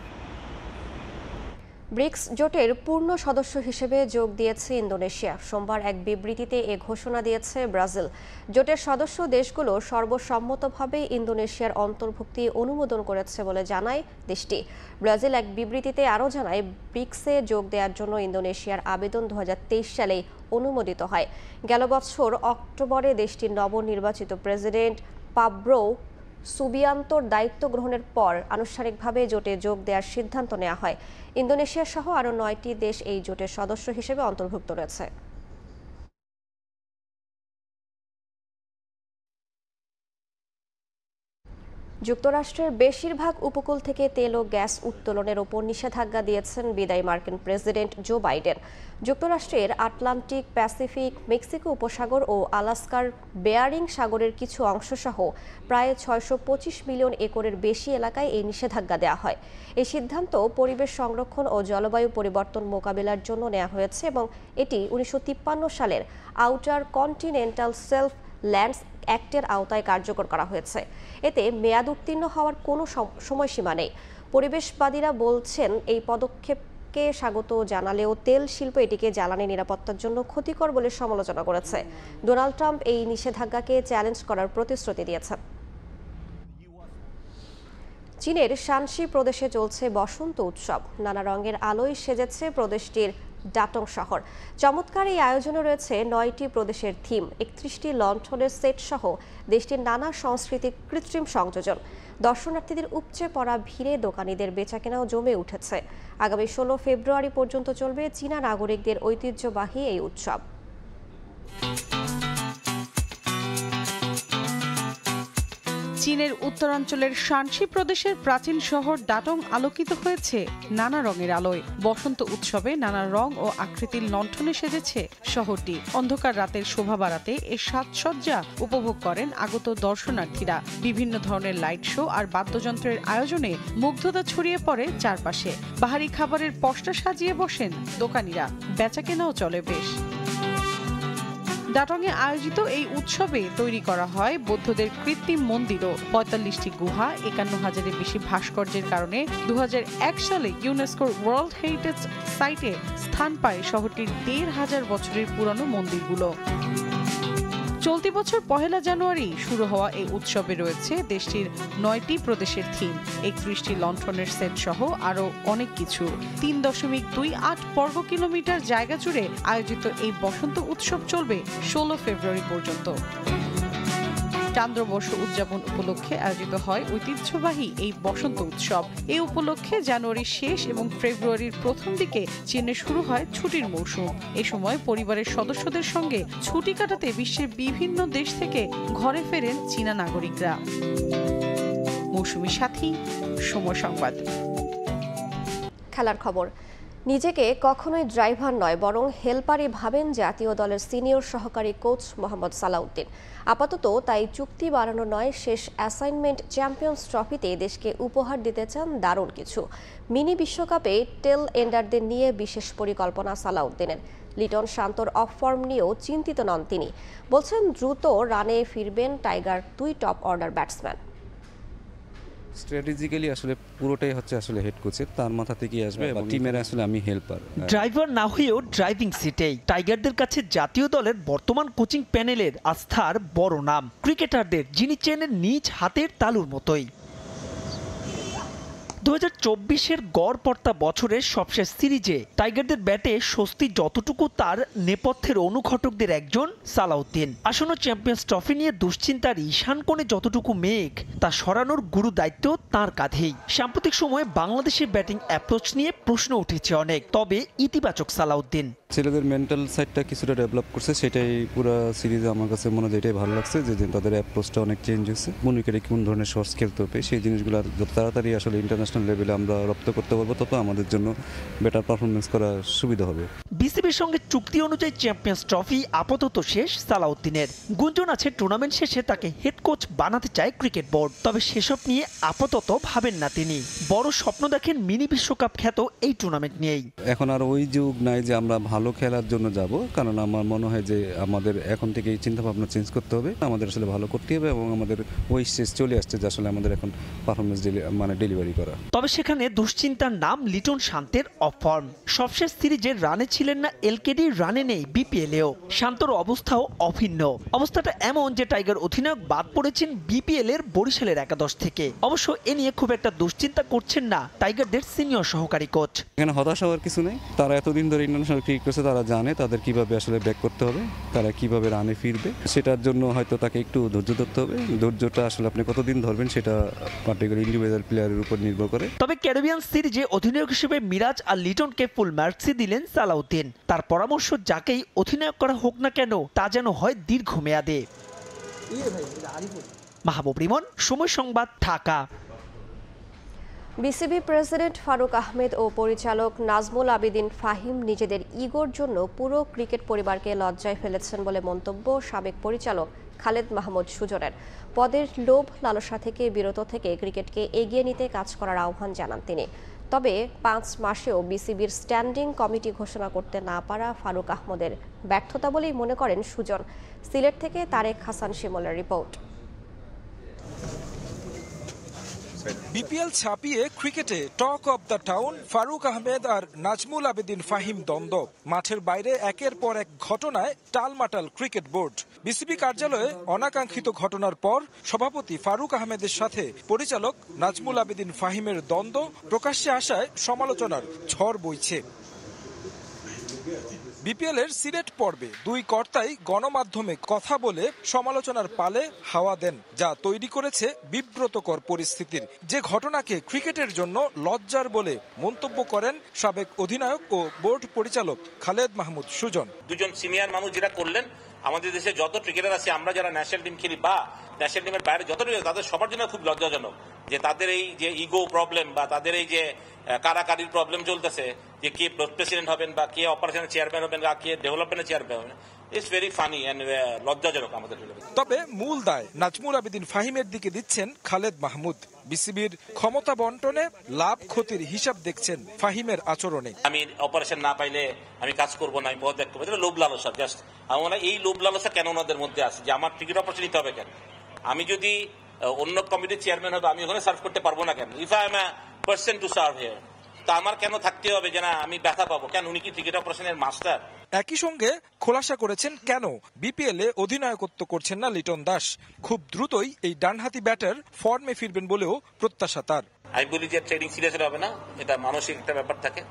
ব্রিক্স জোটের পূর্ণ সদস্য হিসেবে যোগ দিয়েছে ইন্দোনেশিয়া। সোমবার এক বিবৃতিতে এ ঘোষণা দিয়েছে ব্রাজিল। জোটের সদস্য দেশগুলো সর্বসম্মতভাবে ইন্দোনেশিয়ার অন্তর্ভুক্তি অনুমোদন করেছে বলে জানায় দেশটি। ব্রাজিল এক বিবৃতিতে আরও জানায়, ব্রিক্সে যোগ দেওয়ার জন্য ইন্দোনেশিয়ার আবেদন 2023 সালেই অনুমোদিত হয়। গেল বছর অক্টোবরে দেশটির নবনির্বাচিত প্রেসিডেন্ট পাব্লো সুবিয়ান্তোর দায়িত্ব গ্রহণের পর আনুষ্ঠানিকভাবে জোটে যোগ দেওয়ার সিদ্ধান্ত নেওয়া হয়। ইন্দোনেশিয়া সহ আরও 9টি দেশ এই জোটের সদস্য হিসেবে অন্তর্ভুক্ত রয়েছে। যুক্তরাষ্ট্রের বেশিরভাগ উপকূল থেকে তেল ও গ্যাস উত্তোলনের ওপর নিষেধাজ্ঞা দিয়েছেন বিদায়ী মার্কিন প্রেসিডেন্ট জো বাইডেন। যুক্তরাষ্ট্রের আটলান্টিক, প্যাসিফিক, মেক্সিকো উপসাগর ও আলাস্কার বেয়ারিং সাগরের কিছু অংশসহ প্রায় 625 মিলিয়ন একরের বেশি এলাকায় এই নিষেধাজ্ঞা দেওয়া হয়। এই সিদ্ধান্ত পরিবেশ সংরক্ষণ ও জলবায়ু পরিবর্তন মোকাবিলার জন্য নেওয়া হয়েছে এবং এটি 1953 সালের আউটার কন্টিনেন্টাল সেলফ ল্যান্ডস অ্যাক্টের আওতায় কার্যকর করা হয়েছে। এতে মেয়াদ উত্তীর্ণ হওয়ার কোনো সময়সীমা নেই। পরিবেশবাদীরা বলছেন এই পদক্ষেপকে স্বাগত জানালেও তেল শিল্প এটিকে জ্বালানি নিরাপত্তার জন্য ক্ষতিকর বলে সমালোচনা করেছে। ডোনাল্ড ট্রাম্প এই নিষেধাজ্ঞাকে চ্যালেঞ্জ করার প্রতিশ্রুতি দিয়েছেন। চীনের শানসি প্রদেশে চলছে বসন্ত উৎসব। নানা রঙের আলোয় সেজেছে প্রদেশটির ডাটং শহর। চমৎকার এই আয়োজনে রয়েছে 9টি প্রদেশের থিম, 31টি লণ্ঠনের সেট সহ দেশটির নানা সাংস্কৃতিক কৃত্রিম সংযোজন। দর্শনার্থীদের উপচে পড়া ভিড়ে দোকানিদের বেচাকেনাও জমে উঠেছে। আগামী 16 ফেব্রুয়ারি পর্যন্ত চলবে চীনা নাগরিকদের ঐতিহ্যবাহী এই উৎসব। চীনের উত্তরাঞ্চলের শানসি প্রদেশের প্রাচীন শহর ডাটং আলোকিত হয়েছে নানা রঙের আলোয়। বসন্ত উৎসবে নানা রং ও আকৃতির লণ্ঠনে সেজেছে শহরটি। অন্ধকার রাতের শোভা বাড়াতে এর সাজসজ্জা উপভোগ করেন আগত দর্শনার্থীরা। বিভিন্ন ধরনের লাইট শো আর বাদ্যযন্ত্রের আয়োজনে মুগ্ধতা ছড়িয়ে পড়ে চারপাশে। বাহারি খাবারের পসরা সাজিয়ে বসেন দোকানিরা, বেচাকেনাও চলে বেশ। ডাটংয়ে আয়োজিত এই উৎসবে তৈরি করা হয় বৌদ্ধদের কৃত্রিম মন্দিরও। 45টি গুহা, 51,000-এর বেশি ভাস্কর্যের কারণে 2001 সালে ইউনেস্কোর ওয়ার্ল্ড হেরিটেজ সাইটে স্থান পায় শহরটির 1,500 বছরের পুরনো মন্দিরগুলো। চলতি বছর 1 জানুয়ারি শুরু হওয়া এই উৎসবে রয়েছে দেশটির 9টি প্রদেশের থিম, 31টি লণ্ঠনের সেট সহ আরও অনেক কিছু। 3.28 বর্গ কিলোমিটার জায়গা জুড়ে আয়োজিত এই বসন্ত উৎসব চলবে 16 ফেব্রুয়ারি পর্যন্ত। চান্দ্রবর্ষ উদযাপন উপলক্ষে আয়োজিত হয় ঐতিহ্যবাহী এই বসন্ত উৎসব। এই উপলক্ষে জানুয়ারির শেষ এবং ফেব্রুয়ারির প্রথম দিকে চীনে শুরু হয় ছুটির মৌসুম। এ সময় পরিবারের সদস্যদের সঙ্গে ছুটি কাটাতে বিশ্বের বিভিন্ন দেশ থেকে ঘরে ফেরেন চীনা নাগরিকরা। মৌসুমী সাথী, সময় সংবাদ। খেলার খবর। নিজেকে কখনোই ড্রাইভার নয় বরং হেল্পারই ভাবেন জাতীয় দলের সিনিয়র সহকারী কোচ মোহাম্মদ সালাউদ্দিন। আপাতত তাই চুক্তি বাড়ানো নয়, শেষ অ্যাসাইনমেন্ট চ্যাম্পিয়ন্স ট্রফিতে দেশকে উপহার দিতে চান দারুণ কিছু। মিনি বিশ্বকাপে টেল এন্ডারদের নিয়ে বিশেষ পরিকল্পনা সালাউদ্দিনের। লিটন শান্তর অফ ফর্ম নিয়েও চিন্তিত নন তিনি। বলছেন দ্রুত রানে ফিরবেন tiger 2 top order batsman. Strategically আসলে পুরোটাই হচ্ছে আসলে হেড কোচের, তার মাথা থেকেই আসবে এবং টিমের আসলে আমি হেল্পার। ড্রাইভার না হয়েও ড্রাইভিং সিটেই টাইগারদের কাছে জাতীয় দলের বর্তমান কোচিং প্যানেলের আস্থার বড় নাম। ক্রিকেটারদের যিনি চেনেন নিজ হাতের তালুর মতোই। 2024-এর গড়পড়তা বছরের সবশেষ সিরিজে টাইগারদের ব্যাটে স্বস্তি যতটুকু তার নেপথ্যের অনুঘটকদের একজন সালাউদ্দিন। আসন্ন চ্যাম্পিয়ন্স ট্রফি নিয়ে দুশ্চিন্তার ঈশান কোণে যতটুকু মেঘ তা সরানোর গুরু দায়িত্ব তাঁর কাঁধেই। সাম্প্রতিক সময়ে বাংলাদেশের ব্যাটিং অ্যাপ্রোচ নিয়ে প্রশ্ন উঠেছে অনেক, তবে ইতিবাচক সালাউদ্দিন। ছেলেদের মেন্টাল সাইডটা কিছুটা ডেভেলপ করছে, সেটাই পুরো সিরিজে আমার কাছে মনে হয় এটাই ভালো লাগছে যে তাদের অ্যাপ্রোচটা অনেক চেঞ্জ হয়েছে। কোন উইকেটে কোন ধরনের শর্টস খেলতে হবে সেই জিনিসগুলো যত তাড়াতাড়ি আসলে ইন্টারন্যাশনাল লেভেলে আমরা রপ্ত করতে পারবো তত আমাদের জন্য বেটার পারফরমেন্স করা সুবিধা হবে। বিসিবির সঙ্গে চুক্তি অনুযায়ী চ্যাম্পিয়ন্স ট্রফি আপাতত শেষ সালাউদ্দিনের। গুঞ্জন আছে টুর্নামেন্ট শেষে তাকে হেড কোচ বানাতে চায় ক্রিকেট বোর্ড, তবে সেসব নিয়ে আপাতত ভাবেন না তিনি। বড় স্বপ্ন দেখেন মিনি বিশ্বকাপ খ্যাত এই টুর্নামেন্ট নিয়েই। এখন আর ওই যুগ নাই যে আমরা ভালো খেলার জন্য যাব, কারণ আমার মনে হয় যে আমাদের এখন থেকে এই চিন্তা ভাবনা চেঞ্জ করতে হবে। আমাদের আসলে ভালো করতে হবে এবং আমাদের ওই স্টেজ চলে আসছে যে আসলে আমাদের এখন পারফরমেন্স ডেলিভারি করা। তবে সেখানে দুশ্চিন্তার নাম লিটন শান্তের অফ ফর্ম। সবশেষ সিরিজে রানে ছিলেন না এলকেডি, রানে নেই বিপিএলেও। শান্তর অবস্থাও অভিন্ন। অবস্থাটা এমন যে টাইগার অধিনায়ক বাদ পড়েছেন বিপিএল এর বরিশালের একাদশ থেকে। অবশ্য এ নিয়ে খুব একটা দুশ্চিন্তা করছেন না টাইগারদের সিনিয়র সহকারী কোচ। এখানে হতাশ হওয়ার কিছু নেই, তারা এতদিন ধরে ইন্টারন্যাশনাল ক্রিকেট করছে, তারা জানে তাদের কিভাবে আসলে ব্যাক করতে হবে, তারা কিভাবে রানে ফিরবে। সেটার জন্য হয়তো তাকে একটু ধৈর্য ধরতে হবে। ধৈর্যটা আসলে আপনি কতদিন ধরবেন সেটা পার্টিকুলার ইন্ডিভিজুয়াল প্লেয়ারের উপর নির্ভর করে। তবে ক্যারিবিয়ান সিরিজে অধিনায়ক হিসেবে মিরাজ আর লিটনকে ফুল মার্কসই দিলেন সালাউদ্দিন। তার পরামর্শ যাকেই অধিনায়ক করা হোক না কেন তা যেন হয় দীর্ঘমেয়াদে। মাহবুব রিমন, সময় সংবাদ, ঢাকা। বিসিবি প্রেসিডেন্ট ফারুক আহমেদ ও পরিচালক নাজমুল আবেদিন ফাহিম নিজেদের ইগোর জন্য পুরো ক্রিকেট পরিবারকে লজ্জায় ফেলেছেন বলে মন্তব্য সাবেক পরিচালক খালেদ মাহমুদ সুজনের। পদের লোভ লালসা থেকে বিরত থেকে ক্রিকেটকে এগিয়ে নিতে কাজ করার আহ্বান জানান তিনি। তবে 5 মাসেও বিসিবির স্ট্যান্ডিং কমিটি ঘোষণা করতে না পারা ফারুক আহমদের ব্যর্থতা বলেই মনে করেন সুজন। সিলেট থেকে তারেক হাসান শিমুলের রিপোর্ট। বিপিএল ছাপিয়ে ক্রিকেটে talk of the town Faruk Ahmed আর নাজমুল আবেদিন ফাহিম দ্বন্দ্ব। মাঠের বাইরে একের পর এক ঘটনায় টালমাটাল ক্রিকেট বোর্ড। বিসিবি কার্যালয়ে অনাকাঙ্ক্ষিত ঘটনার পর সভাপতি ফারুক আহমেদের সাথে পরিচালক নাজমুল আবেদিন ফাহিমের দ্বন্দ্ব প্রকাশ্যে আসায় সমালোচনার ঝড় বইছে। বিপিএল এর সিলেট পর্বে দুই কর্তাই গণমাধ্যমে কথা বলে সমালোচনার পালে হাওয়া দেন, যা তৈরি করেছে বিব্রতকর পরিস্থিতির। যে ঘটনাকে ক্রিকেটের জন্য লজ্জার বলে মন্তব্য করেন সাবেক অধিনায়ক ও বোর্ড পরিচালক খালেদ মাহমুদ সুজন। দুজন সিনিয়র মানুষ যেটা করলেন, আমাদের দেশে যত ক্রিকেটার আছে, আমরা যারা ন্যাশনাল টিম খেলি বা ন্যাশনাল টিমের বাইরে যত তাদের সবার জন্য খুব লজ্জাজনক যে তাদের এই যে ইগো প্রবলেম বা তাদের এই যে কারাকারির প্রবলেম চলতেছে, যে কে প্রেসিডেন্ট হবেন বা কে অপারেশনের চেয়ারম্যান হবেন বা কে ডেভেলপমেন্টের চেয়ারম্যান হবেন, ইটস ভেরি ফানি এন্ড লজ্জাজনক আমাদের। তবে মূল দায় নাজমুল আবেদিন ফাহিমের দিকে দিচ্ছেন খালেদ মাহমুদ। বিসিবির ক্ষমতা বন্টনে লাভ ক্ষতির হিসাব দেখছেন ফাহিমের আচরণে। আমি অপারেশন না পাইলে আমি কাজ করবো না, আমি পদ ত্যাগ করবো, এটা লোভ লালসা। জাস্ট আমার এই লোভ লালসা কেন ওনাদের মধ্যে আছে যে আমার টিকিট অপারেশন নিতে হবে কেন? আমি যদি অন্য কমিটির চেয়ারম্যান হবে আমি ওখানে সার্ভ করতে পারবো না কেন? If I am a person to serve here, তা আমার কেন থাকতে হবে যে না আমি ব্যথা পাবো কেন? উনি কি টিকিট অপারেশনের মাস্টার? একই সঙ্গে খোলাসা করেছেন কেন বিপিএল এ অধিনায়কত্ব করছেন না লিটন দাস। খুব দ্রুতই এই ডানহাতি ব্যাটার ফর্মে ফিরবেন বলেও প্রত্যাশা তার। আমি বলি যে ট্রেনিং সিরিয়াস হবে না, এটা মানসিক একটা ব্যাপার থাকে।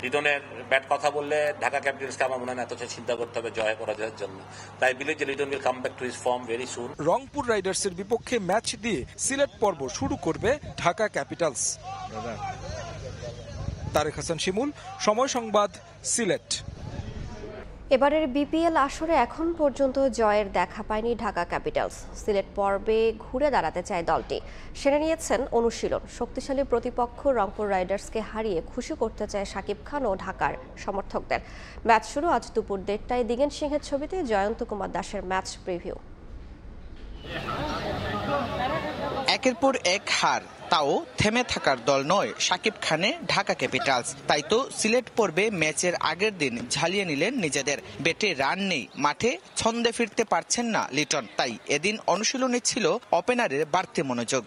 লিটনের ব্যাট কথা বললে ঢাকা ক্যাপিটালসকে আমার মনে হয় এত চিন্তা করতে হবে জয় করার জন্য। তাই বিলিভ যে Liton will come back to his form very soon. Rangpur রাইডার্সের বিপক্ষে ম্যাচ দিয়ে সিলেট পর্ব শুরু করবে ঢাকা ক্যাপিটালস। তারেক হাসান শিমুল, সময় সংবাদ, সিলেট। এবারের বিপিএল আসরে এখন পর্যন্ত জয়ের দেখা পায়নি ঢাকা ক্যাপিটালস। সিলেট পর্বে ঘুরে দাঁড়াতে চায় দলটি। সেরে নিয়েছেন অনুশীলন। শক্তিশালী প্রতিপক্ষ রংপুর রাইডার্সকে হারিয়ে খুশি করতে চায় শাকিব খান ও ঢাকার সমর্থকদের। ম্যাচ শুরু আজ দুপুর 1টায় দিগেন সিংহের ছবিতে জয়ন্ত কুমার দাসের ম্যাচ প্রিভিউ। একের পর এক হার, তাও থেমে থাকার দল নয় শাকিব খানের ঢাকা ক্যাপিটালস। তাই তো সিলেট পর্বে ম্যাচের আগের দিন ঝালিয়ে নিলেন নিজেদের। ব্যাটে রান নেই, মাঠে ছন্দে ফিরতে পারছেন না লিটন। তাই এদিন অনুশীলনে ছিল ওপেনারের বাড়তি মনোযোগ।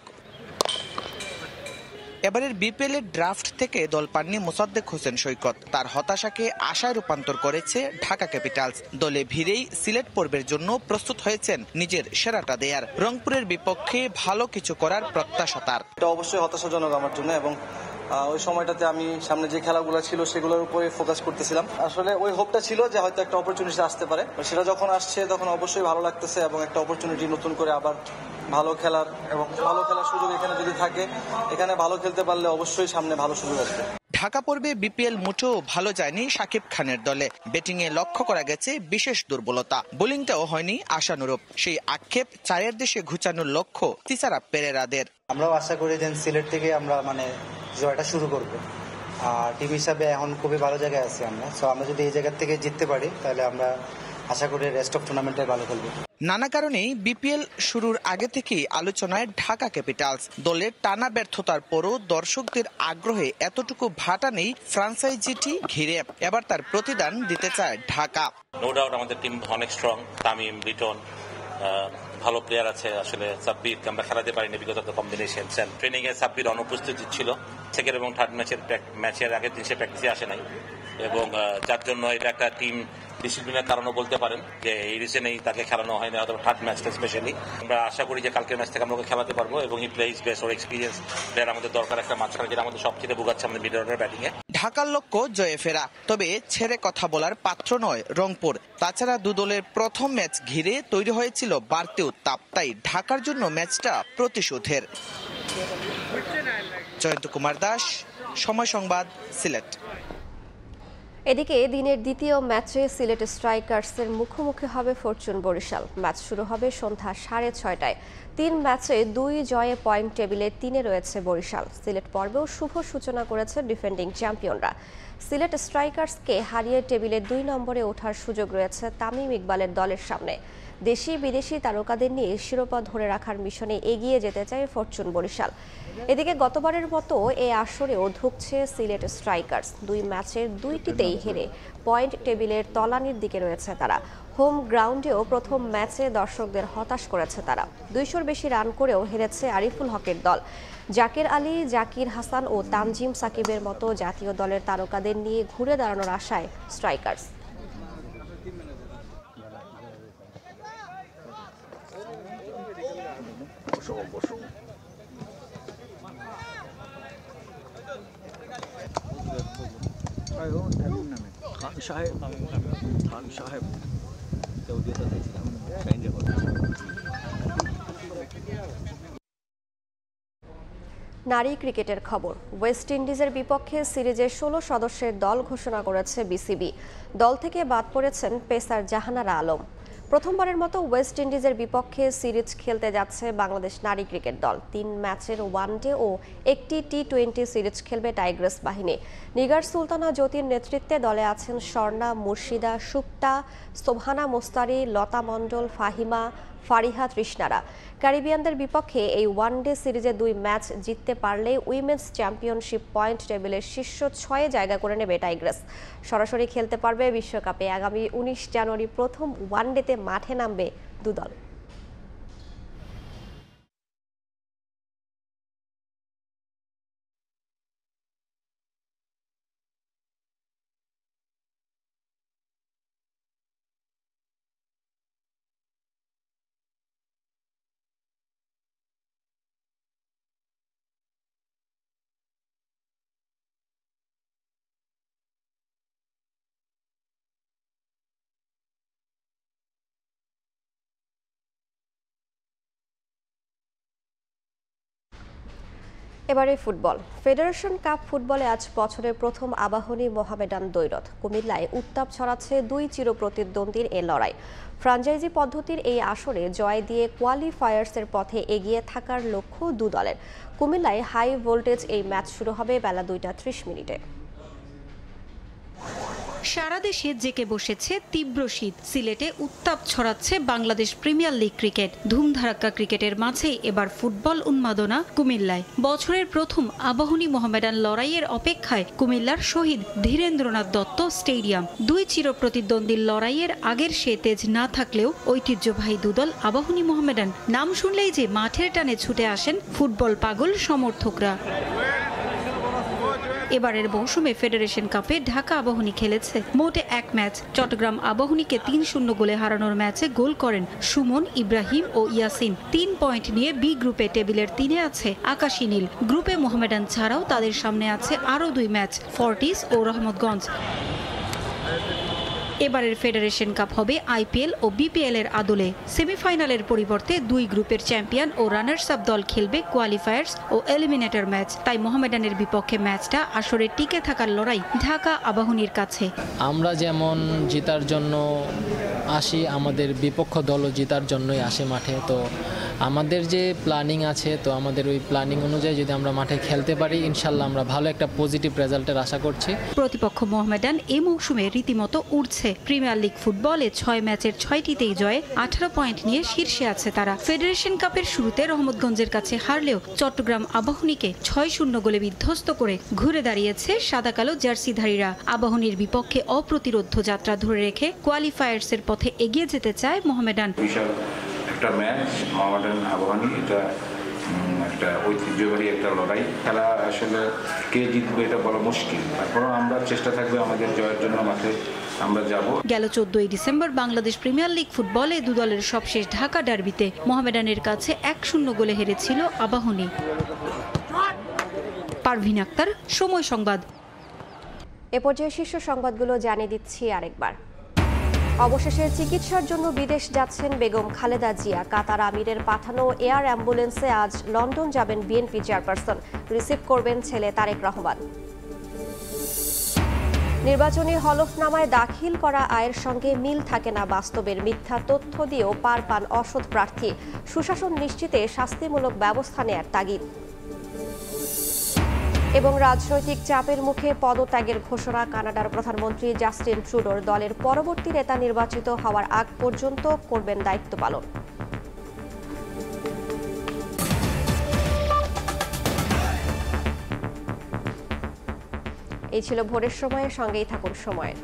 এবারের বিপিএল এর ড্রাফট থেকে দল পাননি মোসাদ্দেক হোসেন সৈকত। তার হতাশাকে আশায় রূপান্তর করেছে ঢাকা ক্যাপিটালস। দলে ভিড়েই সিলেট পর্বের জন্য প্রস্তুত হয়েছেন নিজের সেরাটা দেয়ার। রংপুরের বিপক্ষে ভালো কিছু করার প্রত্যাশা তার। এটা অবশ্যই হতাশাজনক আমার জন্য, এবং ওই সময়টাতে আমি সামনে যে খেলাগুলো ছিল সেগুলোর উপরে ফোকাস করতেছিলাম। আসলে ওই হোপটা ছিল যে হয়তো একটা অপরচুনিটি আসতে পারে, সেটা যখন আসছে তখন অবশ্যই ভালো লাগতেছে, এবং একটা অপরচুনিটি নতুন করে আবার ভালো খেলার এবং ভালো খেলার সুযোগ এখানে যদি থাকে, এখানে ভালো খেলতে পারলে অবশ্যই সামনে ভালো সুযোগ আসবে। ঢাকা পর্বে বিপিএল মোটেও ভালো যায়নি শাকিব খানের দলে। ব্যাটিংয়ে লক্ষ্য করা গেছে বিশেষ দুর্বলতা, বোলিংটাও হয়নি আশানুরূপ। সেই আক্ষেপ চায়ের দেশে ঘুচানোর লক্ষ্য তিসারা পেরেরাদের। আমরাও আশা করি যে সিলেট থেকে আমরা জয়টা শুরু করব। আর টিম হিসাবে এখন খুবই ভালো জায়গায় আছি আমরা। সো আমরা যদি এই জায়গা থেকে জিততে পারি তাহলে আমরা আশা করি রেস্ট অফ টুর্নামেন্টে ভালো খেলবো। নানা কারণেই বিপিএল শুরুর আগে থেকেই আলোচনায় ঢাকা ক্যাপিটালস। দলের টানা ব্যর্থতার পরও দর্শকদের আগ্রহে এতটুকু ভাটা নেই ফ্রাঞ্চাইজিটি ঘিরে। এবার তার প্রতিদান দিতে চায় ঢাকা। নো ডাউট আমাদের টিম অনেক স্ট্রং। তামিম, লিটন, ভালো প্লেয়ার আছে। আসলে সাব্বির আমরা খেলাতে পারিনি because of the combination. Training এ সাব্বির অনুপস্থিত ছিল। সেকেন্ড এবং থার্ড ম্যাচের আগের দিন সে প্র্যাকটিসে আসে নাই, এবং যার জন্য এটা একটা টিম ডিসিপ্লিনের কারণও বলতে পারেন যে এই রিজনেই তাকে খেলানো হয় না, অথবা থার্ড ম্যাচটা স্পেশালি। আমরা আশা করি যে কালকের ম্যাচ থেকে আমরা খেলাতে পারবো, এবং হি প্লেইজ বেস্ট। ওর এক্সপিরিয়েন্স প্লেয়ার আমাদের দরকার একটা মাঝখানে, যেটা আমাদের সবচেয়ে ভোগাচ্ছে আমাদের মিডল অর্ডার ব্যাটিং এ। ঢাকার লক্ষ্য জয়ে ফেরা, তবে ছেড়ে কথা বলার পাত্র নয় রংপুর। তাছাড়া দু দলের প্রথম ম্যাচ ঘিরে তৈরি হয়েছিল বাড়তি উত্তাপ। তাই ঢাকার জন্য ম্যাচটা প্রতিশোধের। জয়ন্ত কুমার দাস, সময় সংবাদ, সিলেট। এদিকে দিনের দ্বিতীয় ম্যাচে সিলেট স্ট্রাইকার্সের মুখোমুখি হবে ফরচুন বরিশাল। ম্যাচ শুরু হবে সন্ধ্যা 6:30টায়। 3 ম্যাচে 2 জয়ে পয়েন্ট টেবিলে 3-এ রয়েছে বরিশাল। সিলেট পর্বেও শুভ সূচনা করেছে ডিফেন্ডিং চ্যাম্পিয়নরা। সিলেট স্ট্রাইকার্সকে হারিয়ে টেবিলে 2 নম্বরে ওঠার সুযোগ রয়েছে তামিম ইকবালের দলের সামনে। দেশি বিদেশি তারকাদের নিয়ে শিরোপা ধরে রাখার মিশনে এগিয়ে যেতে চায় ফরচুন বরিশাল। এদিকে গতবারের মতো এই আসরেও ধুঁকছে সিলেট স্ট্রাইকার্স। 2 ম্যাচের 2টিতেই হেরে পয়েন্ট টেবিলের তলানির দিকে রয়েছে তারা। হোম গ্রাউন্ডেও প্রথম ম্যাচে দর্শকদের হতাশ করেছে তারা। 200-র বেশি রান করেও হেরেছে আরিফুল হকের দল। জাকের আলী, জাকির হাসান ও তানজিম সাকিবের মতো জাতীয় দলের তারকাদের নিয়ে ঘুরে দাঁড়ানোর আশায় স্ট্রাইকার্স। নারী ক্রিকেটের খবর। ওয়েস্ট ইন্ডিজের বিপক্ষে সিরিজে 16 সদস্যের দল ঘোষণা করেছে বিসিবি। দল থেকে বাদ পড়েছেন পেসার জাহানারা আলম। প্রথমবারের মতো ওয়েস্ট ইন্ডিজের বিপক্ষে সিরিজ খেলতে যাচ্ছে বাংলাদেশ নারী ক্রিকেট দল। 3 ম্যাচের ওয়ানডে ও একটি টি20 সিরিজ খেলবে টাইগ্রেস বাহিনী। নিগার সুলতানা জ্যোতির নেতৃত্বে দলে আছেন স্বর্ণা, মুর্শিদা, সুপ্তা, সোভানা মোস্তারি, লতা মণ্ডল, ফাহিমা, ফারিহা, তৃষ্ণারা। ক্যারিবিয়ানদের বিপক্ষে এই ওয়ানডে সিরিজে 2 ম্যাচ জিততে পারলে উইমেন্স চ্যাম্পিয়নশিপ পয়েন্ট টেবিলের শীর্ষ 6-এ জায়গা করে নেবে টাইগ্রেস। সরাসরি খেলতে পারবে বিশ্বকাপে। আগামী 19 জানুয়ারি প্রথম ওয়ানডেতে মাঠে নামবে দুদল। এবারে ফুটবল। ফেডারেশন কাপ ফুটবলে আজ বছরের প্রথম আবাহনী মোহামেডান দ্বৈরথ। কুমিল্লায় উত্তাপ ছড়াচ্ছে 2 চিরপ্রতিদ্বন্দ্বীর এ লড়াই। ফ্র্যাঞ্চাইজি পদ্ধতির এই আসরে জয় দিয়ে কোয়ালিফায়ার্সের পথে এগিয়ে থাকার লক্ষ্য দু দলের। কুমিল্লায় হাই ভোল্টেজ এই ম্যাচ শুরু হবে বেলা 2:30 সারা দেশে জেকে বসেছে তীব্র শীত। সিলেটে উত্তাপ ছড়াচ্ছে বাংলাদেশ প্রিমিয়ার লিগ ক্রিকেট। ধুমধারাক্কা ক্রিকেটের মাঝেই এবার ফুটবল উন্মাদনা কুমিল্লায়। বছরের প্রথম আবাহনী মোহামেডান লড়াইয়ের অপেক্ষায় কুমিল্লার শহীদ ধীরেন্দ্রনাথ দত্ত স্টেডিয়াম। 2 চিরপ্রতিদ্বন্দ্বীর লড়াইয়ের আগের সে তেজ না থাকলেও ঐতিহ্যবাহী দুদল আবাহনী মোহামেডান নাম শুনলেই যে মাঠের টানে ছুটে আসেন ফুটবল পাগল সমর্থকরা। এবারের মৌসুমে ফেডারেশন কাপে ঢাকা আবাহনী খেলেছে মোটে 1 ম্যাচ। চট্টগ্রাম আবাহনীকে 3-0 গোলে হারানোর ম্যাচে গোল করেন সুমন, ইব্রাহিম ও ইয়াসিন। 3 পয়েন্ট নিয়ে বি গ্রুপে টেবিলের 3-এ আছে আকাশী নীল। গ্রুপে মোহামেডান ছাড়াও তাদের সামনে আছে আরও 2 ম্যাচ, ফর্টিস ও রহমতগঞ্জ। এবারের ফেডারেশন কাপ হবে আইপিএল ও বিপিএল এর আদলে। সেমিফাইনালের পরিবর্তে 2 গ্রুপের চ্যাম্পিয়ন ও রানার্স আপ দল খেলবে কোয়ালিফায়ার্স ও এলিমিনেটর ম্যাচ। তাই মোহামেডানের বিপক্ষে ম্যাচটা আসরে টিকে থাকার লড়াই ঢাকা আবাহনীর কাছে। আমরা যেমন জেতার জন্য আসি, আমাদের বিপক্ষ দলও জেতার জন্যই আসে মাঠে। তো আমাদের যে প্ল্যানিং আছে, তো আমাদের ওই প্ল্যানিং অনুযায়ী যদি আমরা মাঠে খেলতে পারি, ইনশাল্লাহ আমরা ভালো একটা পজিটিভ রেজাল্টের আশা করছি। প্রতিপক্ষ মোহামেডান এই মৌসুমে রীতিমতো উঠছে। প্রিমিয়ার লিগ ফুটবলে 6 ম্যাচের 6টিতেই জয়ে 18 পয়েন্ট নিয়ে শীর্ষে আছে তারা। ফেডারেশন কাপের শুরুতে রহমতগঞ্জের কাছে হারলেও চট্টগ্রাম আবাহনীকে 6-0 গোলে বিধ্বস্ত করে ঘুরে দাঁড়িয়েছে সাদা কালো জার্সিধারীরা। আবাহনীর বিপক্ষে অপ্রতিরোধ যাত্রা ধরে রেখে কোয়ালিফায়ার্সের পথে এগিয়ে যেতে চায় মোহামেডান। একটা ম্যাচ মোহামেডান আবাহনী, এটা একটা ঐতিহ্যবাহী একটা লড়াই। খেলা আসলে কে জিতবে এটা বলা মুশকিল। তারপরেও আমরা চেষ্টা থাকবে আমাদের জয়ের জন্য মাঠে আমরা যাব। গেল 14 ডিসেম্বর বাংলাদেশ প্রিমিয়ার লিগ ফুটবলে দু দলের সবশেষ ঢাকা ডার্বিতে মোহামেডানের কাছে 1-0 গোলে হেরেছিল আবাহনী। পারভিন আক্তার, সময় সংবাদ। এ পর্যায়ে শীর্ষ সংবাদগুলো জানিয়ে দিচ্ছি আরেকবার। অবশেষে চিকিৎসার জন্য বিদেশ যাচ্ছেন বেগম খালেদা জিয়া। কাতার আমিরের পাঠানো এয়ার অ্যাম্বুলেন্সে আজ লন্ডন যাবেন বিএনপি চেয়ারপারসন। রিসিভ করবেন ছেলে তারেক রহমান। নির্বাচনী হলফনামায় দাখিল করা আয়ের সঙ্গে মিল থাকে না বাস্তবের মিথ্যা তথ্য দিয়েও পার পান অসৎ প্রার্থী। সুশাসন নিশ্চিতে শাস্তিমূলক ব্যবস্থা নেয়ার তাগিদ। এবং রাজনৈতিক চাপের মুখে পদত্যাগের ঘোষণা কানাডার প্রধানমন্ত্রী জাস্টিন ট্রুডোর। দলের পরবর্তী নেতা নির্বাচিত হওয়ার আগ পর্যন্ত করবেন দায়িত্ব পালন। এই ছিল ভোরের সময়ের সঙ্গেই থাকুন সময়ের।